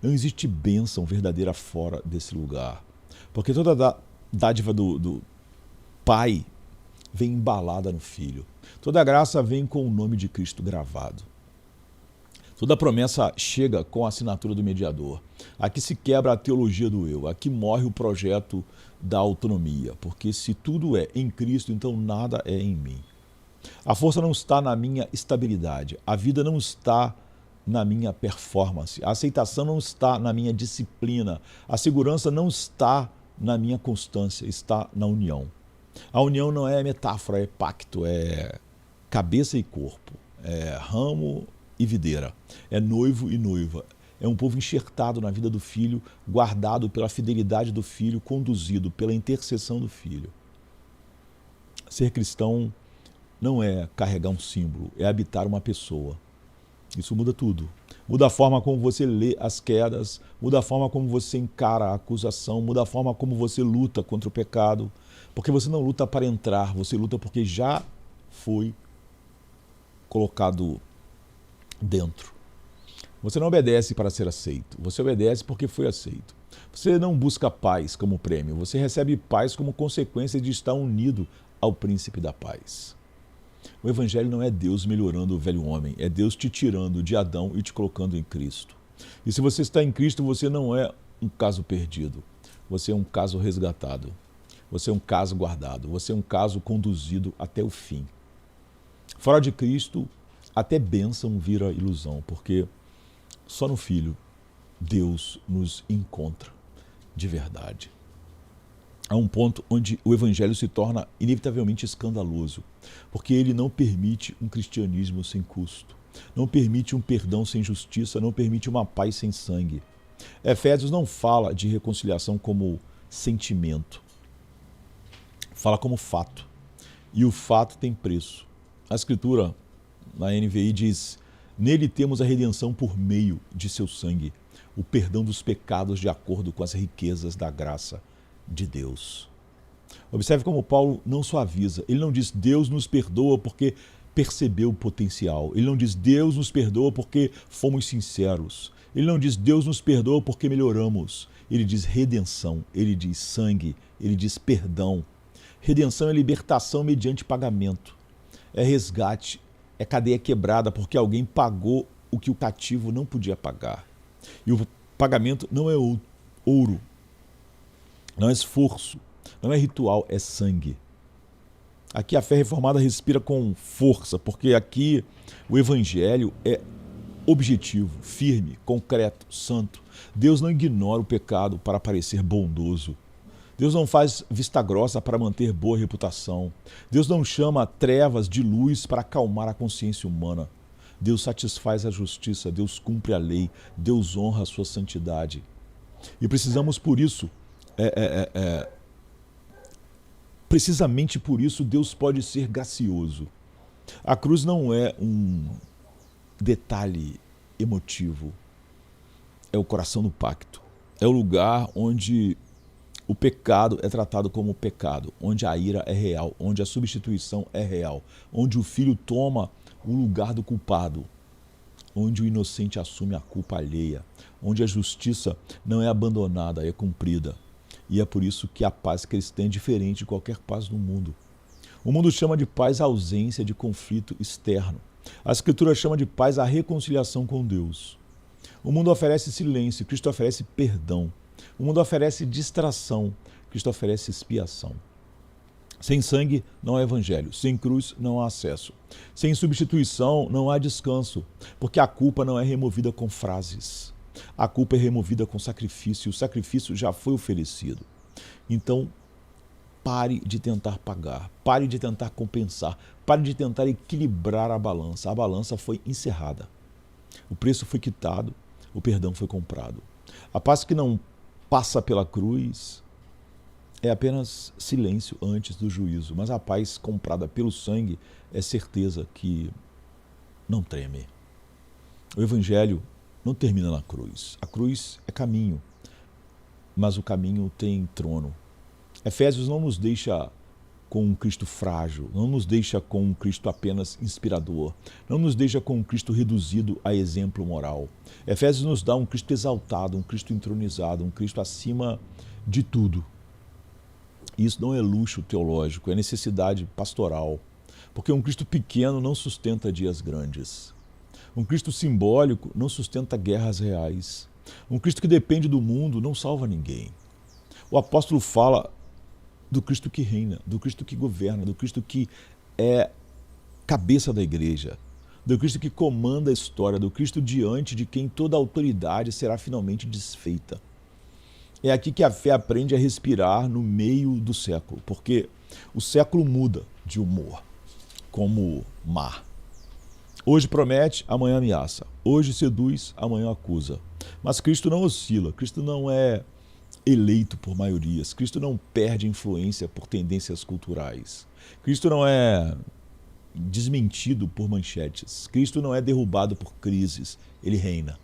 Não existe bênção verdadeira fora desse lugar. Porque toda dádiva do Pai vem embalada no Filho. Toda graça vem com o nome de Cristo gravado. Toda promessa chega com a assinatura do mediador. Aqui se quebra a teologia do eu, aqui morre o projeto da autonomia, porque se tudo é em Cristo, então nada é em mim. A força não está na minha estabilidade, a vida não está na minha performance, a aceitação não está na minha disciplina, a segurança não está na minha constância, está na união. A união não é metáfora, é pacto, é cabeça e corpo, é ramo e videira, é noivo e noiva, é um povo enxertado na vida do Filho, guardado pela fidelidade do Filho, conduzido pela intercessão do Filho. Ser cristão não é carregar um símbolo, é habitar uma pessoa. Isso muda tudo. Muda a forma como você lê as quedas, muda a forma como você encara a acusação, muda a forma como você luta contra o pecado, porque você não luta para entrar, você luta porque já foi colocado dentro. Você não obedece para ser aceito, você obedece porque foi aceito. Você não busca paz como prêmio, você recebe paz como consequência de estar unido ao príncipe da paz. O Evangelho não é Deus melhorando o velho homem, é Deus te tirando de Adão e te colocando em Cristo. E se você está em Cristo, você não é um caso perdido, você é um caso resgatado, você é um caso guardado, você é um caso conduzido até o fim. Fora de Cristo, até bênção vira ilusão, porque só no Filho Deus nos encontra de verdade. Há um ponto onde o Evangelho se torna inevitavelmente escandaloso, porque ele não permite um cristianismo sem custo, não permite um perdão sem justiça, não permite uma paz sem sangue. Efésios não fala de reconciliação como sentimento, fala como fato, e o fato tem preço. A Escritura, na NVI, diz: nele temos a redenção por meio de seu sangue, o perdão dos pecados de acordo com as riquezas da graça de Deus. Observe como Paulo não suaviza. Ele não diz Deus nos perdoa porque percebeu o potencial. Ele não diz Deus nos perdoa porque fomos sinceros. Ele não diz Deus nos perdoa porque melhoramos. Ele diz redenção, ele diz sangue, ele diz perdão. Redenção é libertação mediante pagamento. É resgate, é cadeia quebrada porque alguém pagou o que o cativo não podia pagar. E o pagamento não é ouro, não é esforço, não é ritual, é sangue. Aqui a fé reformada respira com força, porque aqui o Evangelho é objetivo, firme, concreto, santo. Deus não ignora o pecado para parecer bondoso. Deus não faz vista grossa para manter boa reputação. Deus não chama trevas de luz para acalmar a consciência humana. Deus satisfaz a justiça, Deus cumpre a lei, Deus honra a sua santidade. E precisamos, por isso, precisamente por isso Deus pode ser gracioso. A cruz não é um detalhe emotivo, é o coração do pacto. É o lugar onde o pecado é tratado como pecado, onde a ira é real, onde a substituição é real, onde o filho toma o lugar do culpado, onde o inocente assume a culpa alheia, onde a justiça não é abandonada, é cumprida. E é por isso que a paz cristã é diferente de qualquer paz no mundo. O mundo chama de paz a ausência de conflito externo. A Escritura chama de paz a reconciliação com Deus. O mundo oferece silêncio, Cristo oferece perdão. O mundo oferece distração, Cristo oferece expiação. Sem sangue não há evangelho, sem cruz não há acesso. Sem substituição não há descanso, porque a culpa não é removida com frases. A culpa é removida com sacrifício, e o sacrifício já foi oferecido. Então, pare de tentar pagar, pare de tentar compensar, pare de tentar equilibrar a balança. A balança foi encerrada. O preço foi quitado, o perdão foi comprado. A paz que não passa pela cruz é apenas silêncio antes do juízo, mas a paz comprada pelo sangue é certeza que não treme. O Evangelho não termina na cruz. A cruz é caminho, mas o caminho tem trono. Efésios não nos deixa com um Cristo frágil, não nos deixa com um Cristo apenas inspirador, não nos deixa com um Cristo reduzido a exemplo moral. Efésios nos dá um Cristo exaltado, um Cristo entronizado, um Cristo acima de tudo. Isso não é luxo teológico, é necessidade pastoral, porque um Cristo pequeno não sustenta dias grandes. Um Cristo simbólico não sustenta guerras reais. Um Cristo que depende do mundo não salva ninguém. O apóstolo fala do Cristo que reina, do Cristo que governa, do Cristo que é cabeça da igreja, do Cristo que comanda a história, do Cristo diante de quem toda autoridade será finalmente desfeita. É aqui que a fé aprende a respirar no meio do século, porque o século muda de humor, como mar. Hoje promete, amanhã ameaça. Hoje seduz, amanhã acusa. Mas Cristo não oscila, Cristo não é eleito por maiorias. Cristo não perde influência por tendências culturais. Cristo não é desmentido por manchetes. Cristo não é derrubado por crises. Ele reina.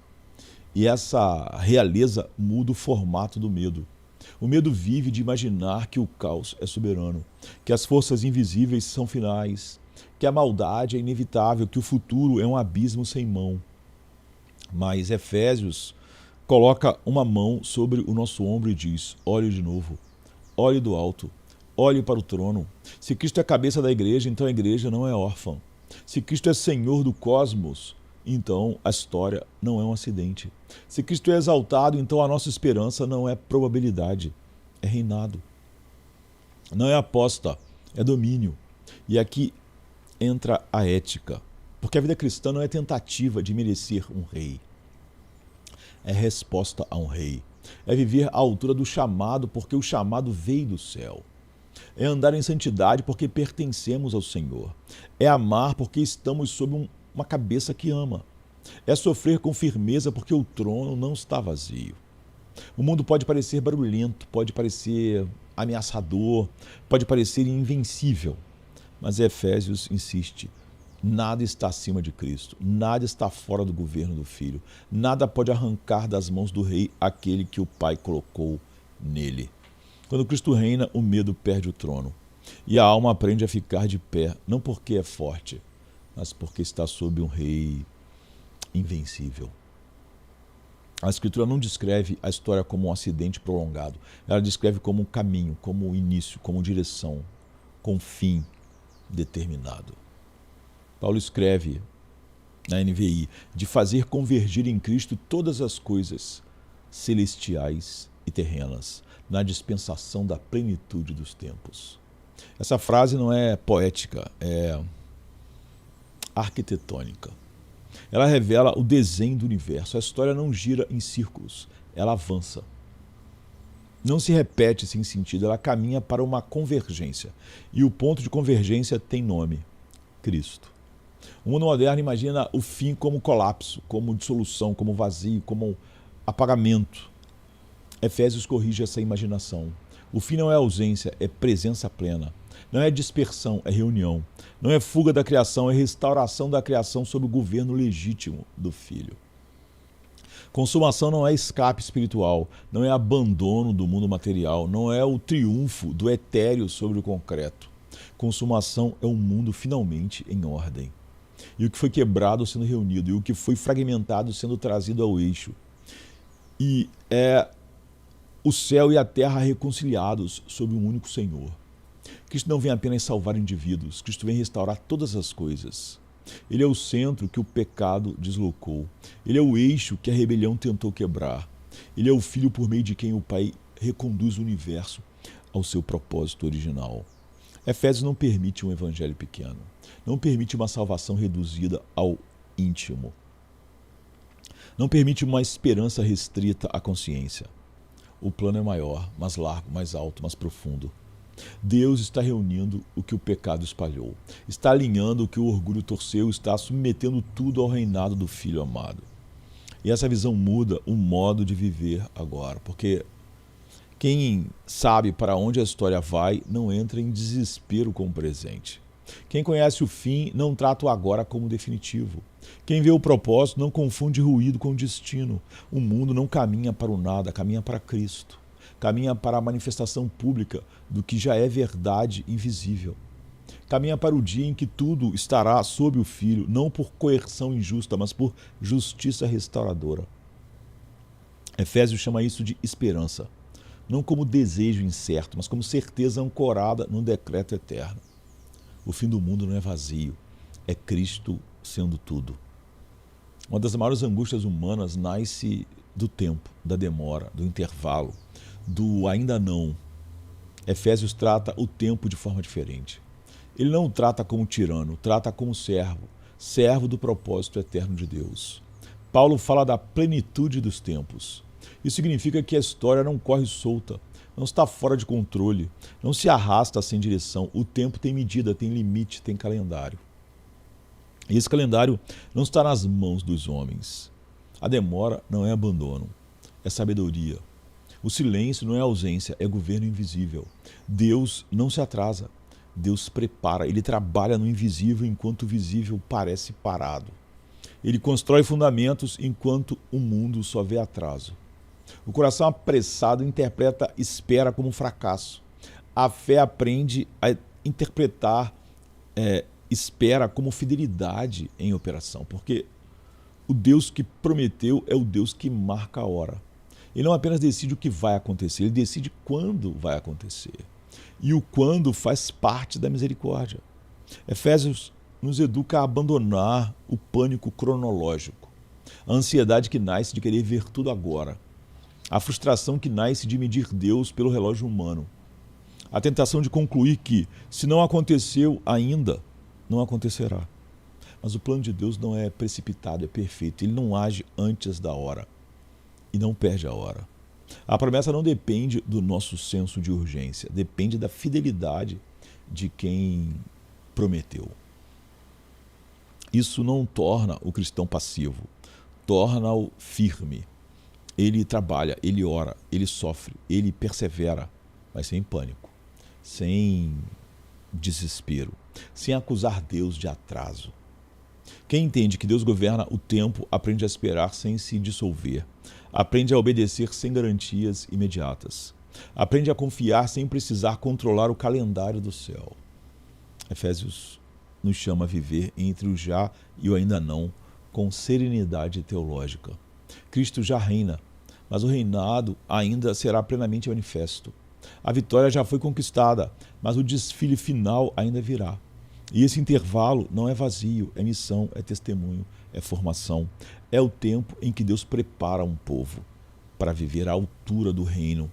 E essa realeza muda o formato do medo. O medo vive de imaginar que o caos é soberano, que as forças invisíveis são finais, que a maldade é inevitável, que o futuro é um abismo sem mão. Mas Efésios coloca uma mão sobre o nosso ombro e diz: olhe de novo, olhe do alto, olhe para o trono. Se Cristo é a cabeça da igreja, então a igreja não é órfã. Se Cristo é Senhor do cosmos, então a história não é um acidente. Se Cristo é exaltado, então a nossa esperança não é probabilidade, é reinado. Não é aposta, é domínio. E aqui entra a ética, porque a vida cristã não é tentativa de merecer um rei. É resposta a um rei. É viver à altura do chamado, porque o chamado veio do céu. É andar em santidade, porque pertencemos ao Senhor. É amar, porque estamos sob uma cabeça que ama. É sofrer com firmeza, porque o trono não está vazio. O mundo pode parecer barulhento, pode parecer ameaçador, pode parecer invencível. Mas Efésios insiste: nada está acima de Cristo, nada está fora do governo do Filho, nada pode arrancar das mãos do Rei aquele que o Pai colocou nele. Quando Cristo reina, o medo perde o trono e a alma aprende a ficar de pé, não porque é forte, mas porque está sob um Rei invencível. A Escritura não descreve a história como um acidente prolongado, ela descreve como um caminho, como um início, como direção, com fim determinado. Paulo escreve na NVI: de fazer convergir em Cristo todas as coisas celestiais e terrenas, na dispensação da plenitude dos tempos. Essa frase não é poética, é arquitetônica. Ela revela o desenho do universo. A história não gira em círculos, ela avança. Não se repete sem sentido, ela caminha para uma convergência. E o ponto de convergência tem nome: Cristo. O mundo moderno imagina o fim como colapso, como dissolução, como vazio, como apagamento. Efésios corrige essa imaginação. O fim não é ausência, é presença plena. Não é dispersão, é reunião. Não é fuga da criação, é restauração da criação sob o governo legítimo do Filho. Consumação não é escape espiritual, não é abandono do mundo material, não é o triunfo do etéreo sobre o concreto. Consumação é um mundo finalmente em ordem. E o que foi quebrado sendo reunido, e o que foi fragmentado sendo trazido ao eixo. E é o céu e a terra reconciliados sob um único Senhor. Cristo não vem apenas salvar indivíduos, Cristo vem restaurar todas as coisas. Ele é o centro que o pecado deslocou. Ele é o eixo que a rebelião tentou quebrar. Ele é o Filho por meio de quem o Pai reconduz o universo ao seu propósito original. Efésios não permite um evangelho pequeno. Não permite uma salvação reduzida ao íntimo. Não permite uma esperança restrita à consciência. O plano é maior, mais largo, mais alto, mais profundo. Deus está reunindo o que o pecado espalhou, está alinhando o que o orgulho torceu, está submetendo tudo ao reinado do Filho amado. E essa visão muda o modo de viver agora, porque quem sabe para onde a história vai não entra em desespero com o presente. Quem conhece o fim não trata o agora como definitivo. Quem vê o propósito não confunde ruído com destino. O mundo não caminha para o nada, caminha para Cristo. Caminha para a manifestação pública do que já é verdade invisível. Caminha para o dia em que tudo estará sob o Filho, não por coerção injusta, mas por justiça restauradora. Efésios chama isso de esperança, não como desejo incerto, mas como certeza ancorada no decreto eterno. O fim do mundo não é vazio, é Cristo sendo tudo. Uma das maiores angústias humanas nasce do tempo, da demora, do intervalo, do ainda não. Efésios trata o tempo de forma diferente. Ele não o trata como tirano, trata como servo, servo do propósito eterno de Deus. Paulo fala da plenitude dos tempos. Isso significa que a história não corre solta, não está fora de controle, não se arrasta sem direção. O tempo tem medida, tem limite, tem calendário. E esse calendário não está nas mãos dos homens. A demora não é abandono, é sabedoria. O silêncio não é ausência, é governo invisível. Deus não se atrasa, Deus prepara, Ele trabalha no invisível enquanto o visível parece parado. Ele constrói fundamentos enquanto o mundo só vê atraso. O coração apressado interpreta espera como fracasso. A fé aprende a interpretar espera como fidelidade em operação, porque o Deus que prometeu é o Deus que marca a hora. Ele não apenas decide o que vai acontecer, ele decide quando vai acontecer. E o quando faz parte da misericórdia. Efésios nos educa a abandonar o pânico cronológico, a ansiedade que nasce de querer ver tudo agora, a frustração que nasce de medir Deus pelo relógio humano, a tentação de concluir que, se não aconteceu ainda, não acontecerá. Mas o plano de Deus não é precipitado, é perfeito. Ele não age antes da hora e não perde a hora. A promessa não depende do nosso senso de urgência, depende da fidelidade de quem prometeu. Isso não torna o cristão passivo, torna-o firme. Ele trabalha, ele ora, ele sofre, ele persevera, mas sem pânico, sem desespero, sem acusar Deus de atraso. Quem entende que Deus governa o tempo aprende a esperar sem se dissolver, aprende a obedecer sem garantias imediatas, aprende a confiar sem precisar controlar o calendário do céu. Efésios nos chama a viver entre o já e o ainda não, com serenidade teológica. Cristo já reina, mas o reinado ainda será plenamente manifesto. A vitória já foi conquistada, mas o desfile final ainda virá. E esse intervalo não é vazio, é missão, é testemunho, é formação. É o tempo em que Deus prepara um povo para viver à altura do reino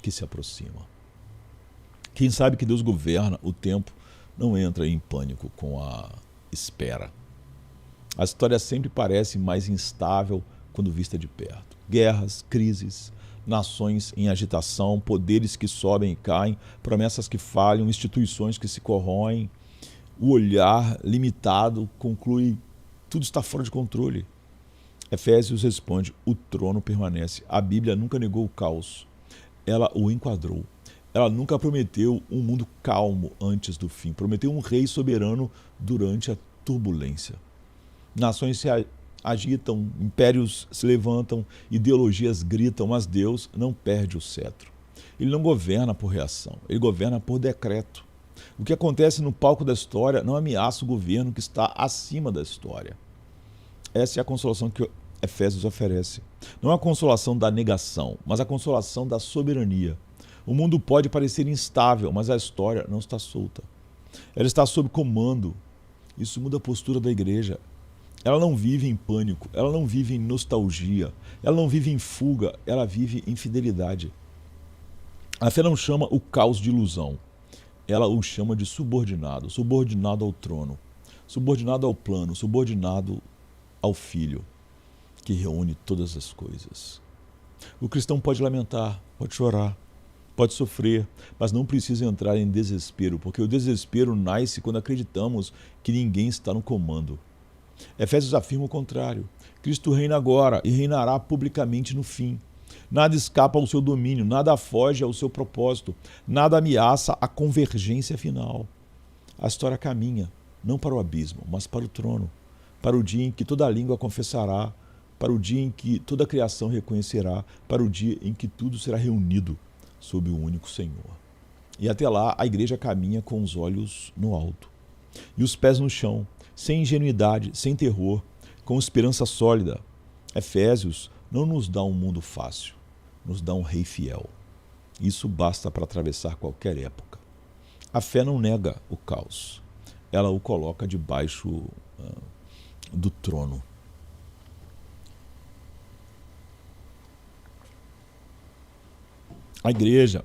que se aproxima. Quem sabe que Deus governa o tempo não entra em pânico com a espera. A história sempre parece mais instável quando vista de perto. Guerras, crises, nações em agitação, poderes que sobem e caem, promessas que falham, instituições que se corroem. O olhar limitado conclui: tudo está fora de controle. Efésios responde: o trono permanece. A Bíblia nunca negou o caos, ela o enquadrou. Ela nunca prometeu um mundo calmo antes do fim. Prometeu um rei soberano durante a turbulência. Nações se agitam, impérios se levantam, ideologias gritam, mas Deus não perde o cetro. Ele não governa por reação, ele governa por decreto. O que acontece no palco da história não ameaça o governo que está acima da história. Essa é a consolação que Efésios oferece. Não a consolação da negação, mas a consolação da soberania. O mundo pode parecer instável, mas a história não está solta. Ela está sob comando. Isso muda a postura da igreja. Ela não vive em pânico, ela não vive em nostalgia, ela não vive em fuga, ela vive em fidelidade. A fé não chama o caos de ilusão, ela o chama de subordinado, subordinado ao trono, subordinado ao plano, subordinado ao Filho, que reúne todas as coisas. O cristão pode lamentar, pode chorar, pode sofrer, mas não precisa entrar em desespero, porque o desespero nasce quando acreditamos que ninguém está no comando. Efésios afirma o contrário. Cristo reina agora e reinará publicamente no fim. Nada escapa ao seu domínio, nada foge ao seu propósito, nada ameaça a convergência final. A história caminha, não para o abismo, mas para o trono, para o dia em que toda língua confessará, para o dia em que toda a criação reconhecerá, para o dia em que tudo será reunido sob o único Senhor. E até lá a igreja caminha com os olhos no alto e os pés no chão, sem ingenuidade, sem terror, com esperança sólida. Efésios não nos dá um mundo fácil, nos dá um rei fiel. Isso basta para atravessar qualquer época. A fé não nega o caos, ela o coloca debaixo do trono. A igreja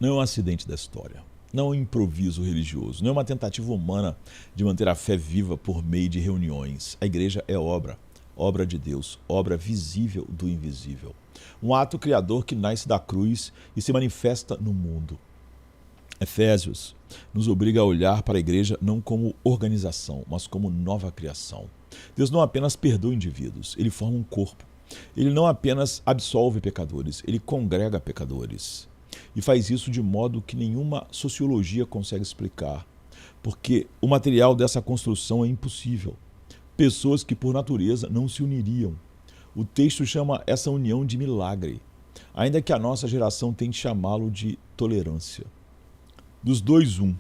não é um acidente da história. Não é um improviso religioso, não é uma tentativa humana de manter a fé viva por meio de reuniões. A igreja é obra de Deus, obra visível do invisível. Um ato criador que nasce da cruz e se manifesta no mundo. Efésios nos obriga a olhar para a igreja não como organização, mas como nova criação. Deus não apenas perdoa indivíduos, ele forma um corpo. Ele não apenas absolve pecadores, ele congrega pecadores. E faz isso de modo que nenhuma sociologia consegue explicar, porque o material dessa construção é impossível. Pessoas que por natureza não se uniriam. O texto chama essa união de milagre, ainda que a nossa geração tente chamá-lo de tolerância. Dos dois, um.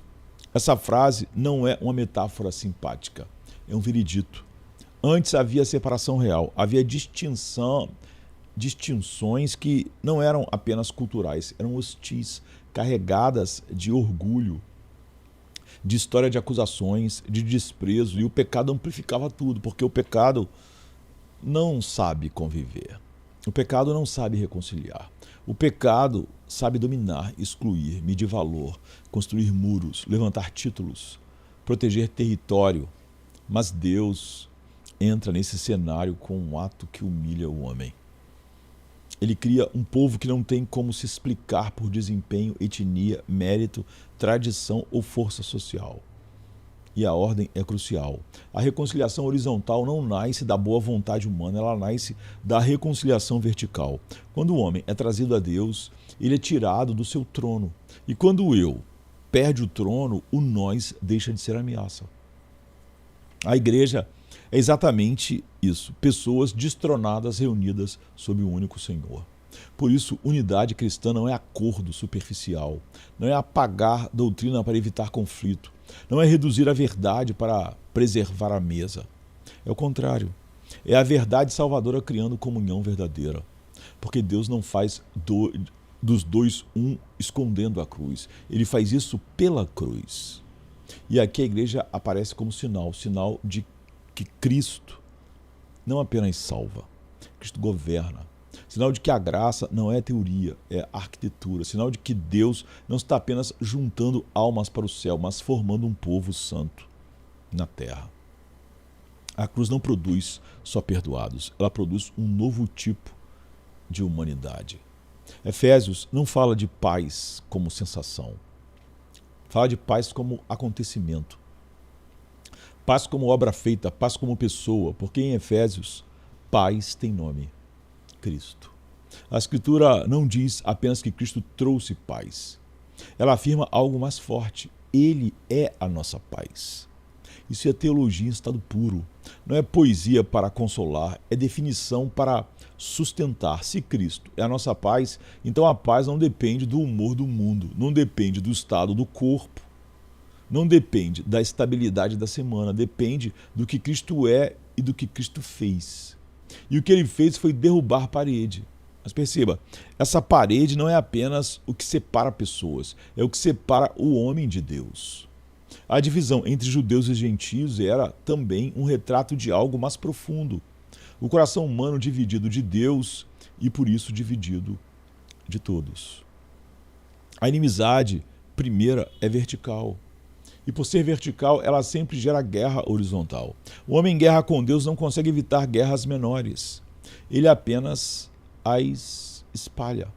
Essa frase não é uma metáfora simpática, é um veredito. Antes havia separação real, havia distinções que não eram apenas culturais, eram hostis, carregadas de orgulho, de história de acusações, de desprezo, e o pecado amplificava tudo, porque o pecado não sabe conviver, o pecado não sabe reconciliar, o pecado sabe dominar, excluir, medir valor, construir muros, levantar títulos, proteger território, mas Deus entra nesse cenário com um ato que humilha o homem. Ele cria um povo que não tem como se explicar por desempenho, etnia, mérito, tradição ou força social. E a ordem é crucial. A reconciliação horizontal não nasce da boa vontade humana, ela nasce da reconciliação vertical. Quando o homem é trazido a Deus, ele é tirado do seu trono. E quando o eu perde o trono, o nós deixa de ser ameaça. A igreja é exatamente isso, pessoas destronadas reunidas sob um único Senhor. Por isso, unidade cristã não é acordo superficial, não é apagar doutrina para evitar conflito, não é reduzir a verdade para preservar a mesa. É o contrário, é a verdade salvadora criando comunhão verdadeira, porque Deus não faz dos dois um escondendo a cruz, ele faz isso pela cruz. E aqui a igreja aparece como sinal de que Cristo não apenas salva, Cristo governa. Sinal de que a graça não é teoria, é arquitetura. Sinal de que Deus não está apenas juntando almas para o céu, mas formando um povo santo na terra. A cruz não produz só perdoados, ela produz um novo tipo de humanidade. Efésios não fala de paz como sensação, fala de paz como acontecimento. Paz como obra feita, paz como pessoa, porque em Efésios, paz tem nome, Cristo. A Escritura não diz apenas que Cristo trouxe paz, Ela afirma algo mais forte. Ele é a nossa paz. Isso é teologia em estado puro. Não é poesia para consolar, é definição para sustentar. Se Cristo é a nossa paz, então a paz não depende do humor do mundo, não depende do estado do corpo, não depende da estabilidade da semana, depende do que Cristo é e do que Cristo fez. E o que ele fez foi derrubar a parede. Mas perceba, essa parede não é apenas o que separa pessoas, é o que separa o homem de Deus. A divisão entre judeus e gentios era também um retrato de algo mais profundo. O coração humano dividido de Deus e por isso dividido de todos. A inimizade primeira é vertical. E por ser vertical, ela sempre gera guerra horizontal. O homem em guerra com Deus não consegue evitar guerras menores. Ele apenas as espalha.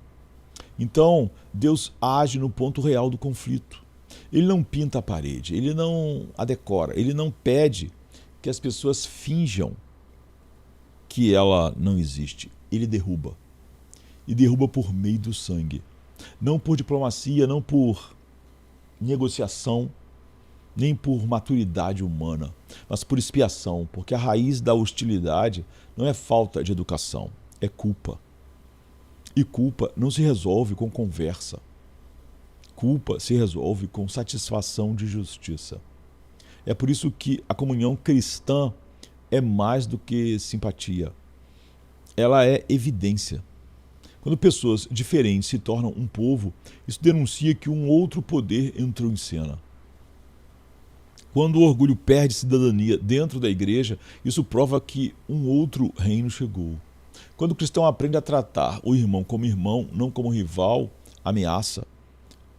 Então, Deus age no ponto real do conflito. Ele não pinta a parede, ele não a decora, ele não pede que as pessoas finjam que ela não existe. Ele derruba. E derruba por meio do sangue. Não por diplomacia, não por negociação, nem por maturidade humana, mas por expiação, porque a raiz da hostilidade não é falta de educação, é culpa. E culpa não se resolve com conversa. Culpa se resolve com satisfação de justiça. É por isso que a comunhão cristã é mais do que simpatia. Ela é evidência. Quando pessoas diferentes se tornam um povo, isso denuncia que um outro poder entrou em cena. Quando o orgulho perde cidadania dentro da igreja, isso prova que um outro reino chegou. Quando o cristão aprende a tratar o irmão como irmão, não como rival, ameaça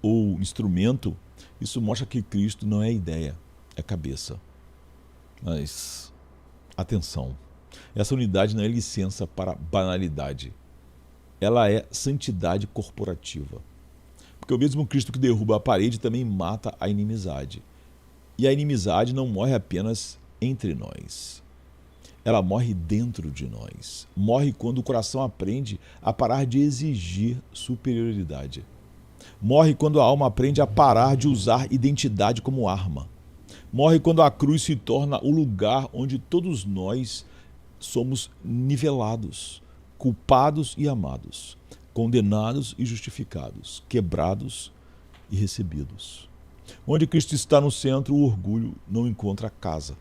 ou instrumento, isso mostra que Cristo não é ideia, é cabeça. Mas, atenção, essa unidade não é licença para banalidade. Ela é santidade corporativa. Porque o mesmo Cristo que derruba a parede também mata a inimizade. E a inimizade não morre apenas entre nós. Ela morre dentro de nós. Morre quando o coração aprende a parar de exigir superioridade. Morre quando a alma aprende a parar de usar identidade como arma. Morre quando a cruz se torna o lugar onde todos nós somos nivelados, culpados e amados, condenados e justificados, quebrados e recebidos. Onde Cristo está no centro, o orgulho não encontra casa.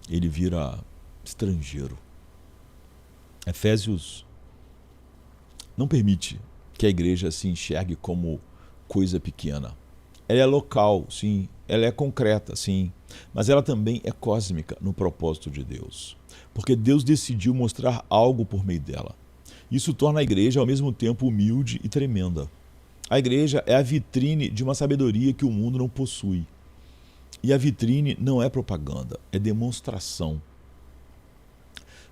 Ele vira estrangeiro. Efésios não permite que a igreja se enxergue como coisa pequena. Ela é local, sim. Ela é concreta, sim. Mas ela também é cósmica no propósito de Deus. Porque Deus decidiu mostrar algo por meio dela. Isso torna a igreja ao mesmo tempo humilde e tremenda. A igreja é a vitrine de uma sabedoria que o mundo não possui. E a vitrine não é propaganda, é demonstração.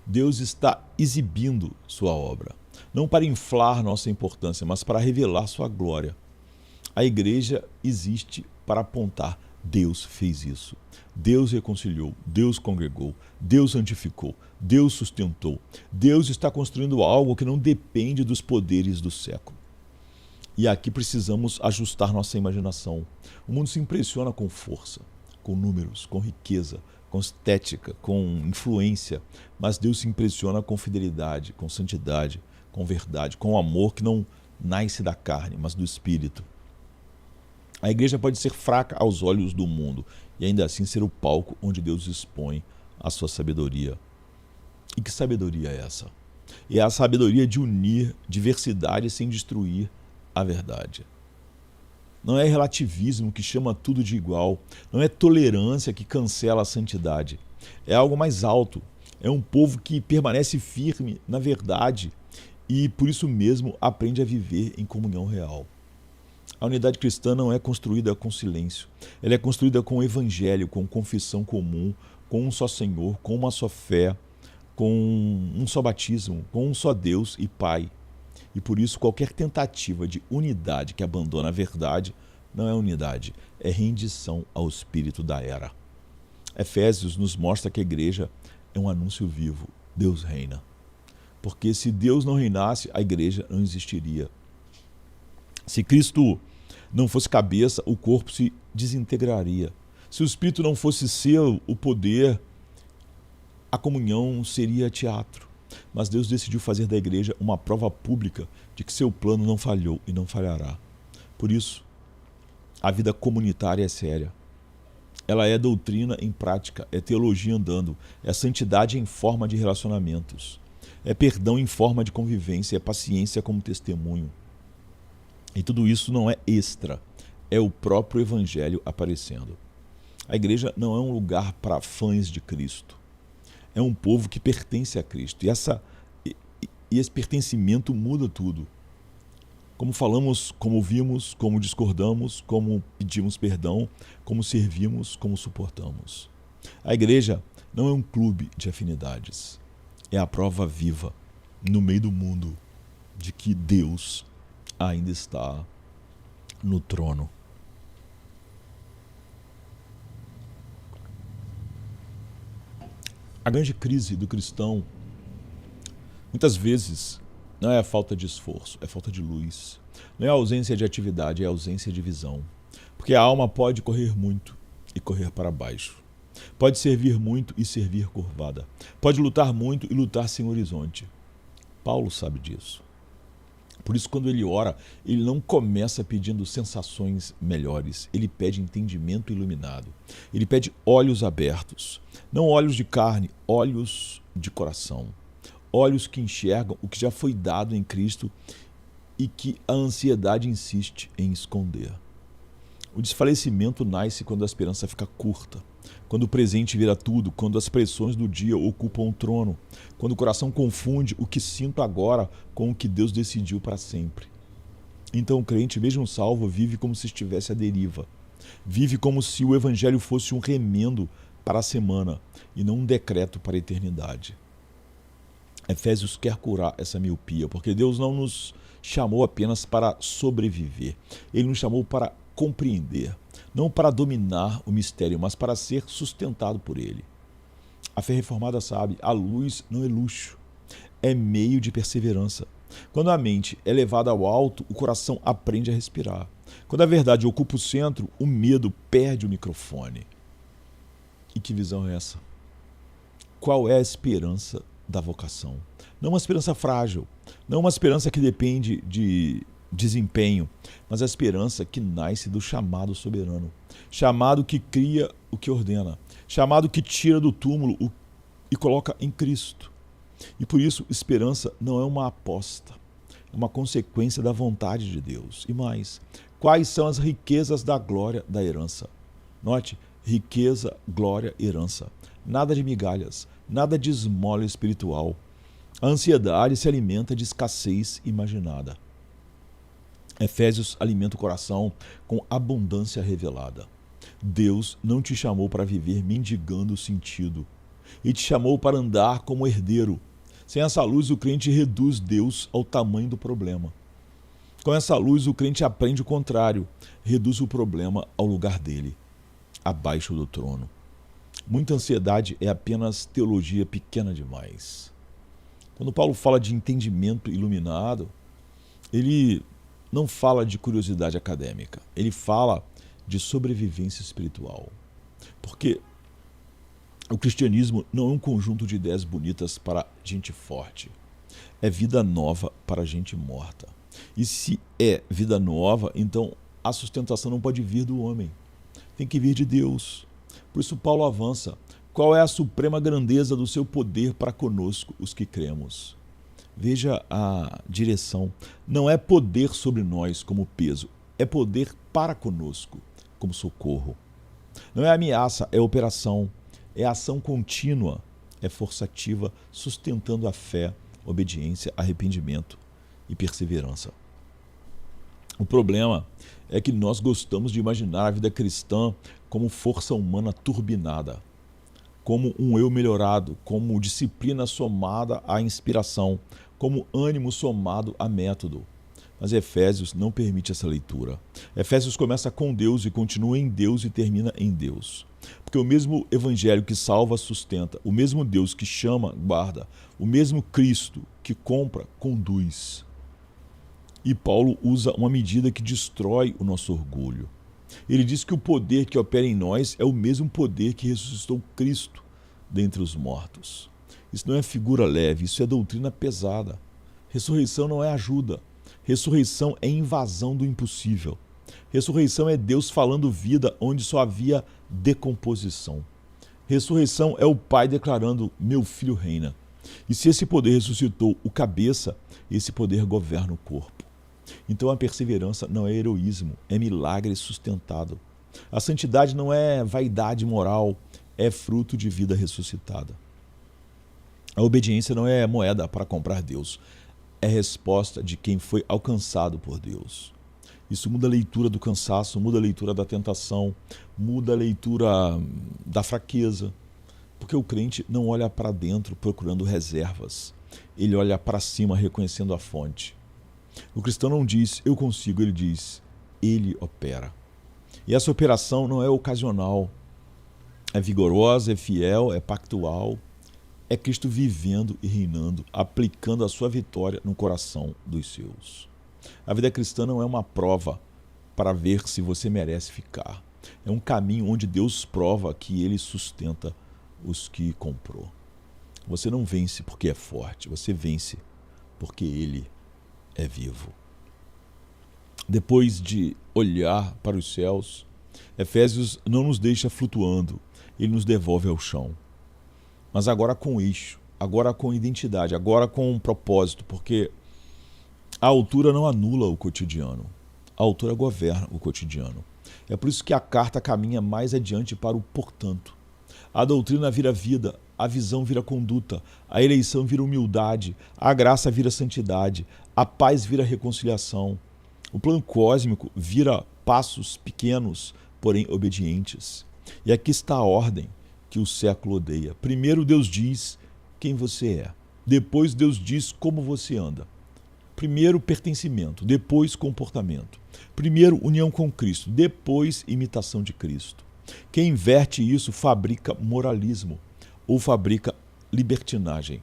Deus está exibindo sua obra, não para inflar nossa importância, mas para revelar sua glória. A igreja existe para apontar: Deus fez isso. Deus reconciliou, Deus congregou, Deus santificou, Deus sustentou. Deus está construindo algo que não depende dos poderes do século. E aqui precisamos ajustar nossa imaginação. O mundo se impressiona com força, com números, com riqueza, com estética, com influência. Mas Deus se impressiona com fidelidade, com santidade, com verdade, com amor que não nasce da carne, mas do Espírito. A igreja pode ser fraca aos olhos do mundo e ainda assim ser o palco onde Deus expõe a sua sabedoria. E que sabedoria é essa? É a sabedoria de unir diversidade sem destruir a verdade. Não é relativismo que chama tudo de igual, não é tolerância que cancela a santidade. É algo mais alto, é um povo que permanece firme na verdade e por isso mesmo aprende a viver em comunhão real. A unidade cristã não é construída com silêncio, ela é construída com o evangelho, com confissão comum, com um só Senhor, com uma só fé, com um só batismo, com um só Deus e Pai. E por isso qualquer tentativa de unidade que abandona a verdade não é unidade, é rendição ao espírito da era. Efésios nos mostra que a igreja é um anúncio vivo, Deus reina. Porque se Deus não reinasse, a igreja não existiria. Se Cristo não fosse cabeça, o corpo se desintegraria. Se o Espírito não fosse seu, o poder, a comunhão seria teatro. Mas Deus decidiu fazer da igreja uma prova pública de que seu plano não falhou e não falhará. Por isso, a vida comunitária é séria. Ela é doutrina em prática, é teologia andando, é santidade em forma de relacionamentos, é perdão em forma de convivência, é paciência como testemunho. E tudo isso não é extra, é o próprio Evangelho aparecendo. A igreja não é um lugar para fãs de Cristo. É um povo que pertence a Cristo. E esse pertencimento muda tudo. Como falamos, como ouvimos, como discordamos, como pedimos perdão, como servimos, como suportamos. A igreja não é um clube de afinidades. É a prova viva, no meio do mundo, de que Deus ainda está no trono. A grande crise do cristão, muitas vezes, não é a falta de esforço, é a falta de luz. Não é a ausência de atividade, é a ausência de visão. Porque a alma pode correr muito e correr para baixo. Pode servir muito e servir curvada. Pode lutar muito e lutar sem horizonte. Paulo sabe disso. Por isso, quando ele ora, ele não começa pedindo sensações melhores. Ele pede entendimento iluminado. Ele pede olhos abertos. Não olhos de carne, olhos de coração. Olhos que enxergam o que já foi dado em Cristo e que a ansiedade insiste em esconder. O desfalecimento nasce quando a esperança fica curta, quando o presente vira tudo, quando as pressões do dia ocupam o trono, quando o coração confunde o que sinto agora com o que Deus decidiu para sempre. Então o crente, mesmo salvo, vive como se estivesse à deriva. Vive como se o evangelho fosse um remendo para a semana e não um decreto para a eternidade. Efésios quer curar essa miopia, porque Deus não nos chamou apenas para sobreviver. Ele nos chamou para compreender, não para dominar o mistério, mas para ser sustentado por ele. A fé reformada sabe, a luz não é luxo, é meio de perseverança. Quando a mente é levada ao alto, o coração aprende a respirar. Quando a verdade ocupa o centro, o medo perde o microfone. E que visão é essa? Qual é a esperança da vocação? Não uma esperança frágil, não uma esperança que depende de desempenho, mas a esperança que nasce do chamado soberano, chamado que cria o que ordena, chamado que tira do túmulo e coloca em Cristo. E por isso, esperança não é uma aposta, é uma consequência da vontade de Deus. E mais, quais são as riquezas da glória da herança? Note, riqueza, glória, herança. Nada de migalhas, nada de esmola espiritual. A ansiedade se alimenta de escassez imaginada. Efésios alimenta o coração com abundância revelada. Deus não te chamou para viver mendigando o sentido. Ele te chamou para andar como herdeiro. Sem essa luz, o crente reduz Deus ao tamanho do problema. Com essa luz, o crente aprende o contrário. Reduz o problema ao lugar dele, abaixo do trono. Muita ansiedade é apenas teologia pequena demais. Quando Paulo fala de entendimento iluminado, ele não fala de curiosidade acadêmica, ele fala de sobrevivência espiritual. Porque o cristianismo não é um conjunto de ideias bonitas para gente forte, é vida nova para gente morta. E se é vida nova, então a sustentação não pode vir do homem, tem que vir de Deus. Por isso Paulo avança. Qual é a suprema grandeza do seu poder para conosco, os que cremos? Veja a direção. Não é poder sobre nós como peso, é poder para conosco como socorro. Não é ameaça, é operação, é ação contínua, é forçativa, sustentando a fé, obediência, arrependimento e perseverança. O problema é que nós gostamos de imaginar a vida cristã como força humana turbinada, como um eu melhorado, como disciplina somada à inspiração, como ânimo somado a método. Mas Efésios não permite essa leitura. Efésios começa com Deus e continua em Deus e termina em Deus. Porque o mesmo evangelho que salva, sustenta, o mesmo Deus que chama, guarda, o mesmo Cristo que compra, conduz. E Paulo usa uma medida que destrói o nosso orgulho. Ele diz que o poder que opera em nós é o mesmo poder que ressuscitou Cristo dentre os mortos. Isso não é figura leve, isso é doutrina pesada. Ressurreição não é ajuda. Ressurreição é invasão do impossível. Ressurreição é Deus falando vida onde só havia decomposição. Ressurreição é o Pai declarando: meu filho reina. E se esse poder ressuscitou o cabeça, esse poder governa o corpo. Então a perseverança não é heroísmo, é milagre sustentado. A santidade não é vaidade moral, é fruto de vida ressuscitada. A obediência não é moeda para comprar Deus, é resposta de quem foi alcançado por Deus. Isso muda a leitura do cansaço, muda a leitura da tentação, muda a leitura da fraqueza. Porque o crente não olha para dentro procurando reservas. Ele olha para cima reconhecendo a fonte. O cristão não diz, eu consigo, ele diz, ele opera. E essa operação não é ocasional, é vigorosa, é fiel, é pactual. É Cristo vivendo e reinando, aplicando a sua vitória no coração dos seus. A vida cristã não é uma prova para ver se você merece ficar. É um caminho onde Deus prova que Ele sustenta os que comprou. Você não vence porque é forte, você vence porque Ele é vivo. Depois de olhar para os céus, Efésios não nos deixa flutuando, ele nos devolve ao chão. Mas agora com eixo, agora com identidade, agora com um propósito, porque a altura não anula o cotidiano, a altura governa o cotidiano. É por isso que a carta caminha mais adiante para o portanto. A doutrina vira vida, a visão vira conduta, a eleição vira humildade, a graça vira santidade, a paz vira reconciliação. O plano cósmico vira passos pequenos, porém obedientes. E aqui está a ordem que o século odeia. Primeiro Deus diz quem você é. Depois Deus diz como você anda. Primeiro pertencimento, depois comportamento. Primeiro união com Cristo, depois imitação de Cristo. Quem inverte isso fabrica moralismo ou fabrica libertinagem.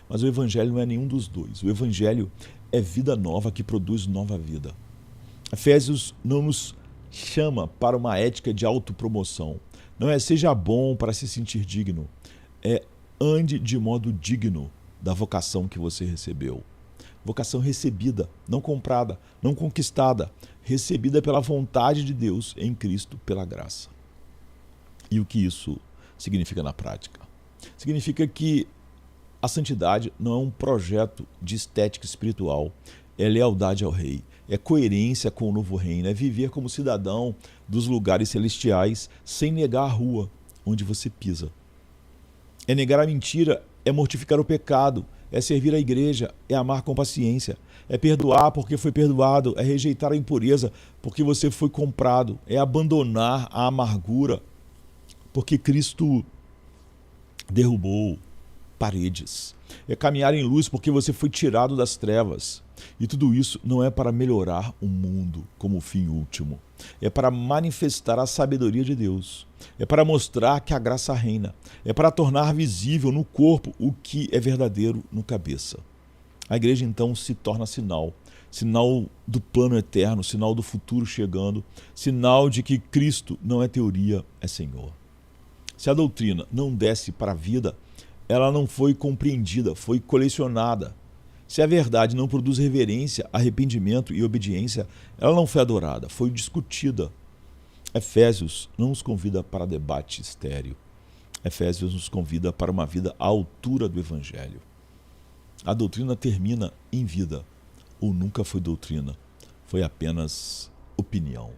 Mas o Evangelho não é nenhum dos dois. O Evangelho é vida nova que produz nova vida. Efésios não nos chama para uma ética de autopromoção. Não é seja bom para se sentir digno. É ande de modo digno da vocação que você recebeu. Vocação recebida, não comprada, não conquistada. Recebida pela vontade de Deus em Cristo, pela graça. E o que isso significa na prática? Significa que a santidade não é um projeto de estética espiritual, é lealdade ao Rei, é coerência com o novo reino, é viver como cidadão dos lugares celestiais sem negar a rua onde você pisa. É negar a mentira, é mortificar o pecado, é servir a igreja, é amar com paciência, é perdoar porque foi perdoado, é rejeitar a impureza porque você foi comprado, é abandonar a amargura porque Cristo derrubou paredes, é caminhar em luz porque você foi tirado das trevas. E tudo isso não é para melhorar o mundo como fim último. É para manifestar a sabedoria de Deus. É para mostrar que a graça reina. É para tornar visível no corpo o que é verdadeiro no cabeça. A igreja então se torna sinal. Sinal do plano eterno, sinal do futuro chegando, sinal de que Cristo não é teoria, é Senhor. Se a doutrina não desce para a vida, ela não foi compreendida, foi colecionada. Se a verdade não produz reverência, arrependimento e obediência, ela não foi adorada, foi discutida. Efésios não nos convida para debate estéril. Efésios nos convida para uma vida à altura do Evangelho. A doutrina termina em vida, ou nunca foi doutrina, foi apenas opinião.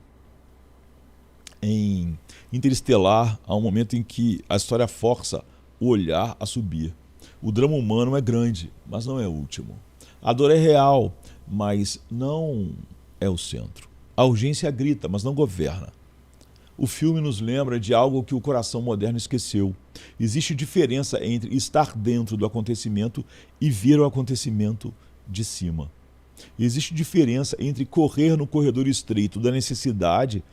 Em Interestelar, há um momento em que a história força o olhar a subir. O drama humano é grande, mas não é o último. A dor é real, mas não é o centro. A urgência grita, mas não governa. O filme nos lembra de algo que o coração moderno esqueceu. Existe diferença entre estar dentro do acontecimento e ver o acontecimento de cima. Existe diferença entre correr no corredor estreito da necessidade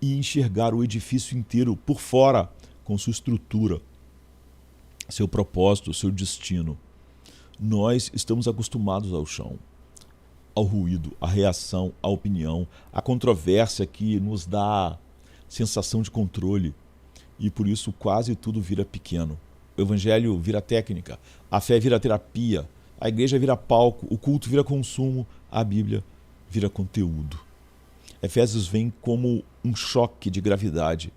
e enxergar o edifício inteiro por fora, com sua estrutura, seu propósito, seu destino. Nós estamos acostumados ao chão. ao ruído, à reação, à opinião, à controvérsia que nos dá sensação de controle e por isso quase tudo vira pequeno. O evangelho vira técnica, a fé vira terapia, a igreja vira palco, o culto vira consumo, a Bíblia vira conteúdo. Efésios vem como um choque de gravidade.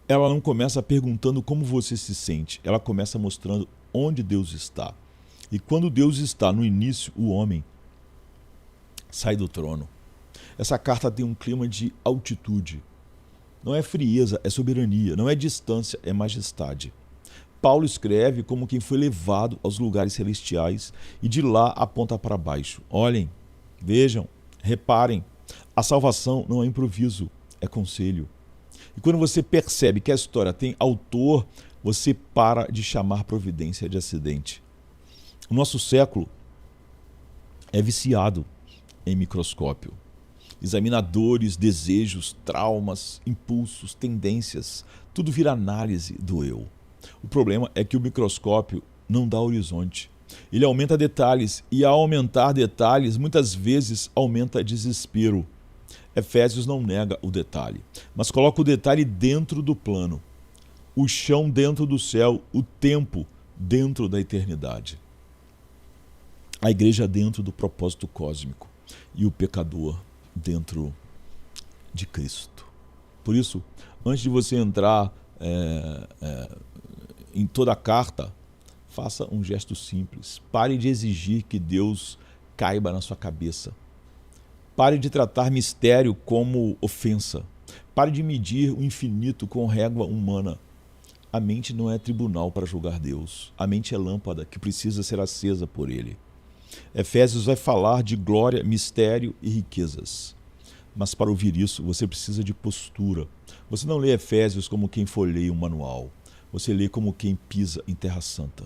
Ela não começa perguntando como você se sente, ela começa mostrando onde Deus está. E quando Deus está no início, o homem sai do trono. Essa carta tem um clima de altitude. Não é frieza, é soberania. Não é distância, é majestade. Paulo escreve como quem foi levado aos lugares celestiais e de lá aponta para baixo. Olhem, vejam, reparem. A salvação não é improviso, é conselho. E quando você percebe que a história tem autor, você para de chamar providência de acidente. O nosso século é viciado em microscópio. Examinadores, desejos, traumas, impulsos, tendências, tudo vira análise do eu. O problema é que o microscópio não dá horizonte. Ele aumenta detalhes e, ao aumentar detalhes, muitas vezes aumenta desespero. Efésios não nega o detalhe, mas coloca o detalhe dentro do plano. O chão dentro do céu, o tempo dentro da eternidade. A igreja dentro do propósito cósmico e o pecador dentro de Cristo. Por isso, antes de você entrar em toda a carta, faça um gesto simples. Pare de exigir que Deus caiba na sua cabeça. Pare de tratar mistério como ofensa. Pare de medir o infinito com régua humana. A mente não é tribunal para julgar Deus. A mente é lâmpada que precisa ser acesa por Ele. Efésios vai falar de glória, mistério e riquezas. Mas para ouvir isso, você precisa de postura. Você não lê Efésios como quem folheia um manual. Você lê como quem pisa em terra santa.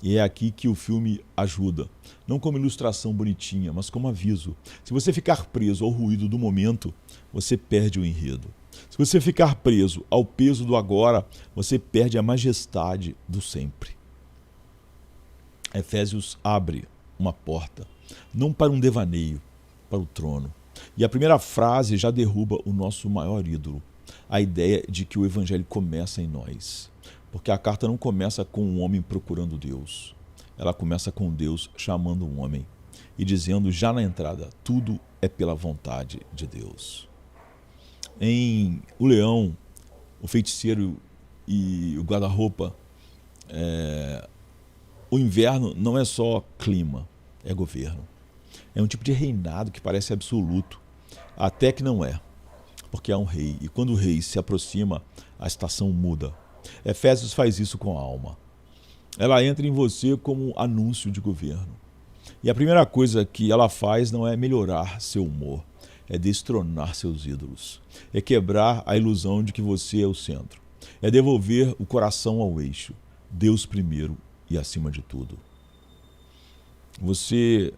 E é aqui que o filme ajuda. Não como ilustração bonitinha, mas como aviso. Se você ficar preso ao ruído do momento, você perde o enredo. Se você ficar preso ao peso do agora, você perde a majestade do sempre. Efésios abre uma porta, não para um devaneio, para o trono. E a primeira frase já derruba o nosso maior ídolo, a ideia de que o evangelho começa em nós. Porque a carta não começa com um homem procurando Deus. Ela começa com Deus chamando um homem e dizendo já na entrada, tudo é pela vontade de Deus. Em O Leão, o Feiticeiro e o Guarda-Roupa, o inverno não é só clima, é governo. É um tipo de reinado que parece absoluto, até que não é, porque há um rei. E quando o rei se aproxima, a estação muda. Efésios faz isso com a alma. Ela entra em você como anúncio de governo. E a primeira coisa que ela faz não é melhorar seu humor, é destronar seus ídolos. É quebrar a ilusão de que você é o centro. É devolver o coração ao eixo. Deus primeiro e acima de tudo. Você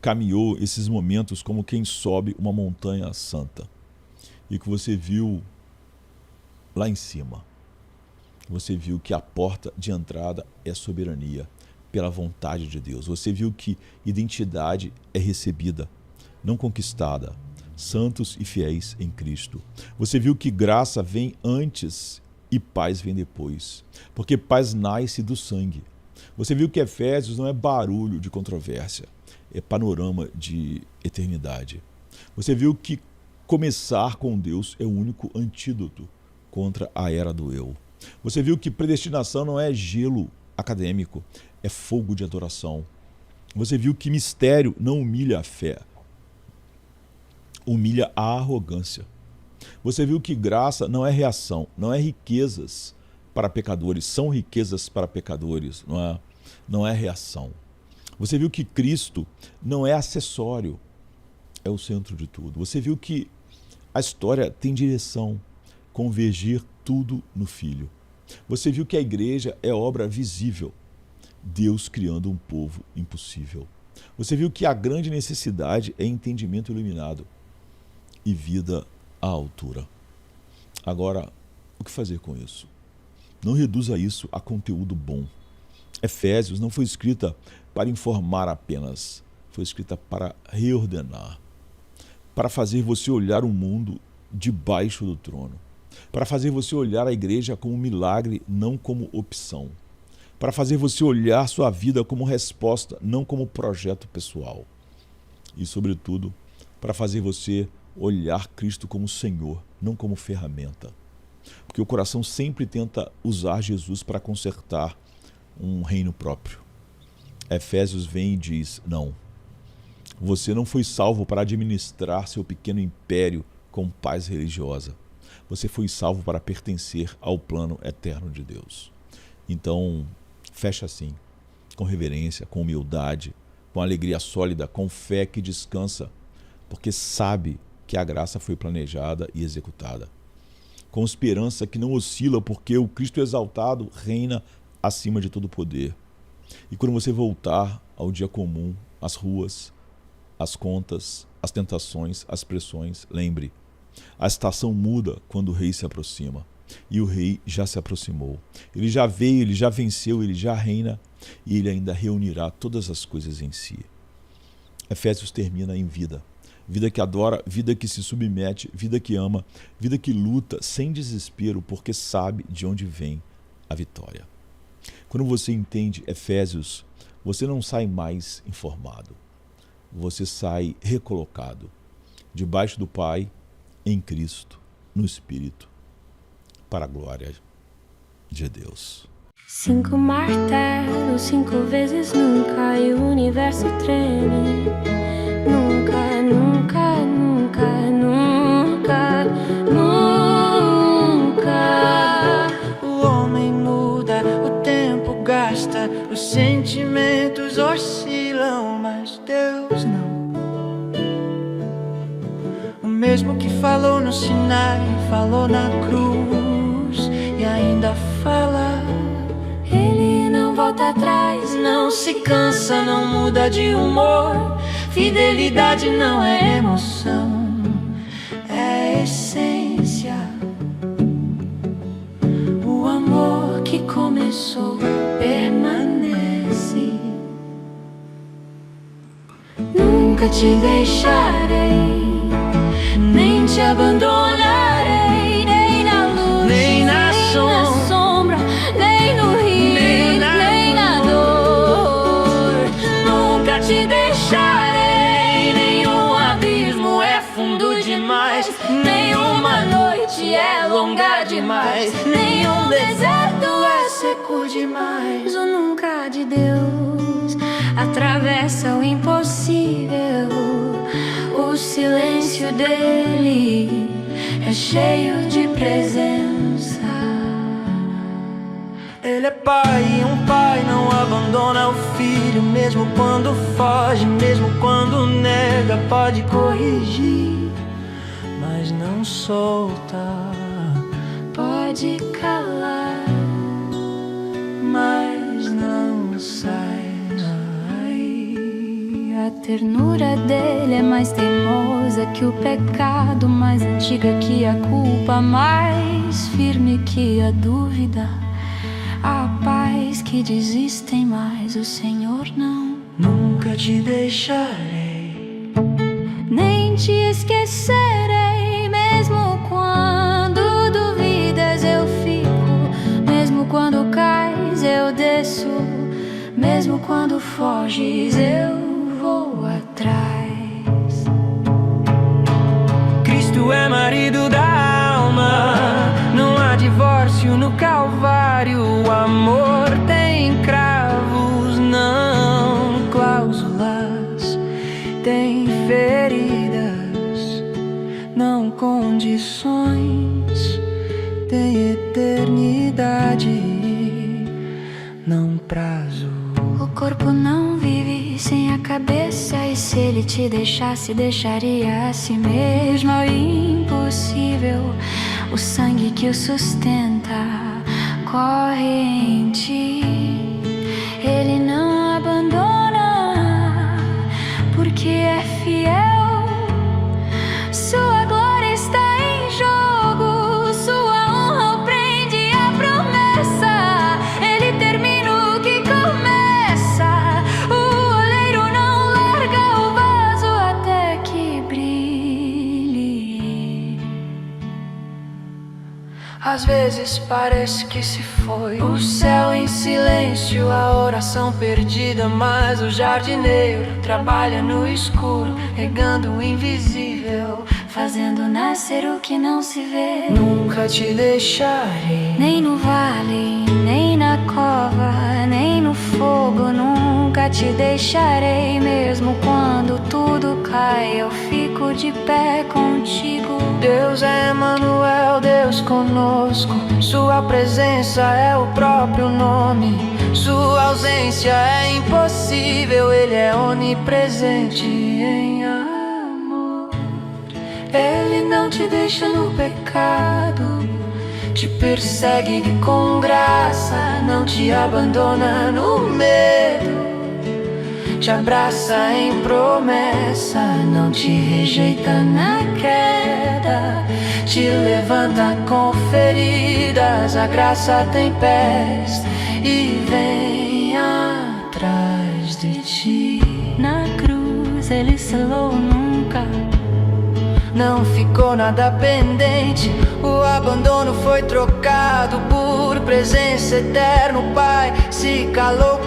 caminhou esses momentos como quem sobe uma montanha santa. E que você viu lá em cima. Você viu que a porta de entrada é soberania, pela vontade de Deus. Você viu que identidade é recebida, não conquistada. Santos e fiéis em Cristo. Você viu que graça vem antes e paz vem depois. Porque paz nasce do sangue. Você viu que Efésios não é barulho de controvérsia, é panorama de eternidade. Você viu que começar com Deus é o único antídoto contra a era do eu. Você viu que predestinação não é gelo acadêmico, é fogo de adoração. Você viu que mistério não humilha a fé, humilha a arrogância. Você viu que graça não é reação, não é riquezas para pecadores, são riquezas para pecadores, não é reação. Você viu que Cristo não é acessório, é o centro de tudo. Você viu que a história tem direção, convergir tudo no Filho. Você viu que a igreja é obra visível, Deus criando um povo impossível. Você viu que a grande necessidade é entendimento iluminado e vida à altura. Agora, o que fazer com isso? Não reduza isso a conteúdo bom. Efésios não foi escrita para informar apenas, foi escrita para reordenar, para fazer você olhar o mundo debaixo do trono, para fazer você olhar a igreja como milagre, não como opção, para fazer você olhar sua vida como resposta, não como projeto pessoal. E, sobretudo, para fazer você olhar Cristo como Senhor, não como ferramenta. Porque o coração sempre tenta usar Jesus para consertar um reino próprio. Efésios vem e diz, não, você não foi salvo para administrar seu pequeno império com paz religiosa. Você foi salvo para pertencer ao plano eterno de Deus. Então, fecha assim, com reverência, com humildade, com alegria sólida, com fé que descansa, porque sabe que a graça foi planejada e executada. Com esperança que não oscila, porque o Cristo exaltado reina acima de todo poder. E quando você voltar ao dia comum, às ruas, às contas, às tentações, às pressões, lembre, a estação muda quando o rei se aproxima. E o rei já se aproximou. Ele já veio, ele já venceu, ele já reina e ele ainda reunirá todas as coisas em si. Efésios termina em vida. Vida que adora, vida que se submete, vida que ama, vida que luta sem desespero porque sabe de onde vem a vitória. Quando você entende Efésios, você não sai mais informado. Você sai recolocado, debaixo do Pai, em Cristo, no Espírito, para a glória de Deus. 5 martelos, 5 vezes nunca, e o universo treme. Nunca, nunca, nunca, nunca, nunca. O homem muda, o tempo gasta, os sentimentos oscilam, mas Deus não. O mesmo que falou no Sinai, falou na cruz e ainda fala. Ele não volta atrás, Não se cansa, não muda de humor. Fidelidade não é emoção, é essência. o amor que começou permanece. Nunca te deixarei, nem te abandonarei, nem na luz, Nem na sombra, nem no rio, nem na dor. Nunca te deixarei, nenhum abismo é fundo demais, Nenhuma noite é longa demais, nenhum deserto é seco demais. o nunca de Deus atravessa o impossível. O silêncio dele é cheio de presença. Ele é pai e um pai não abandona o filho, mesmo quando foge, mesmo quando nega, pode corrigir, mas não solta. Pode calar, Mas não sai. a ternura dele é mais teimosa que o pecado, mais antiga que a culpa, mais firme que a dúvida. Há pais que desistem, mas o Senhor não. Nunca te deixarei, Nem te esquecerei, mesmo quando duvidas eu fico, mesmo quando cais eu desço, mesmo quando foges eu vou atrás. Cristo é marido da alma, não há divórcio no Calvário. O amor tem cravos, não cláusulas, tem feridas, não condições, tem eternidade, não prazo. O corpo não vive sem a cabeça, e se ele te deixasse, deixaria a si mesmo. É impossível, o sangue que o sustenta corre em ti. Ele não abandona, porque é fiel. Sua glória está em jogo, sua honra prende a promessa. Ele termina o que começa, o oleiro não larga vezes parece que se foi. O céu em silêncio, a oração perdida, mas o jardineiro trabalha no escuro, regando o invisível, fazendo nascer o que não se vê. Nunca te deixarei, nem no vale, nem na cova, nem no fogo. Nunca te deixarei, mesmo quando tudo cai, eu fico de pé contigo. Deus é Emmanuel, Deus conosco. Sua presença é o próprio nome. Sua ausência é impossível. Ele é onipresente em amor. Ele não te deixa no pecado, te persegue com graça, não te abandona no medo, te abraça em promessa, não te rejeita na queda, te levanta com feridas, a graça tem pés e vem atrás de ti. Na cruz ele selou nunca, não ficou nada pendente, o abandono foi trocado por presença eterna. O Pai se calou.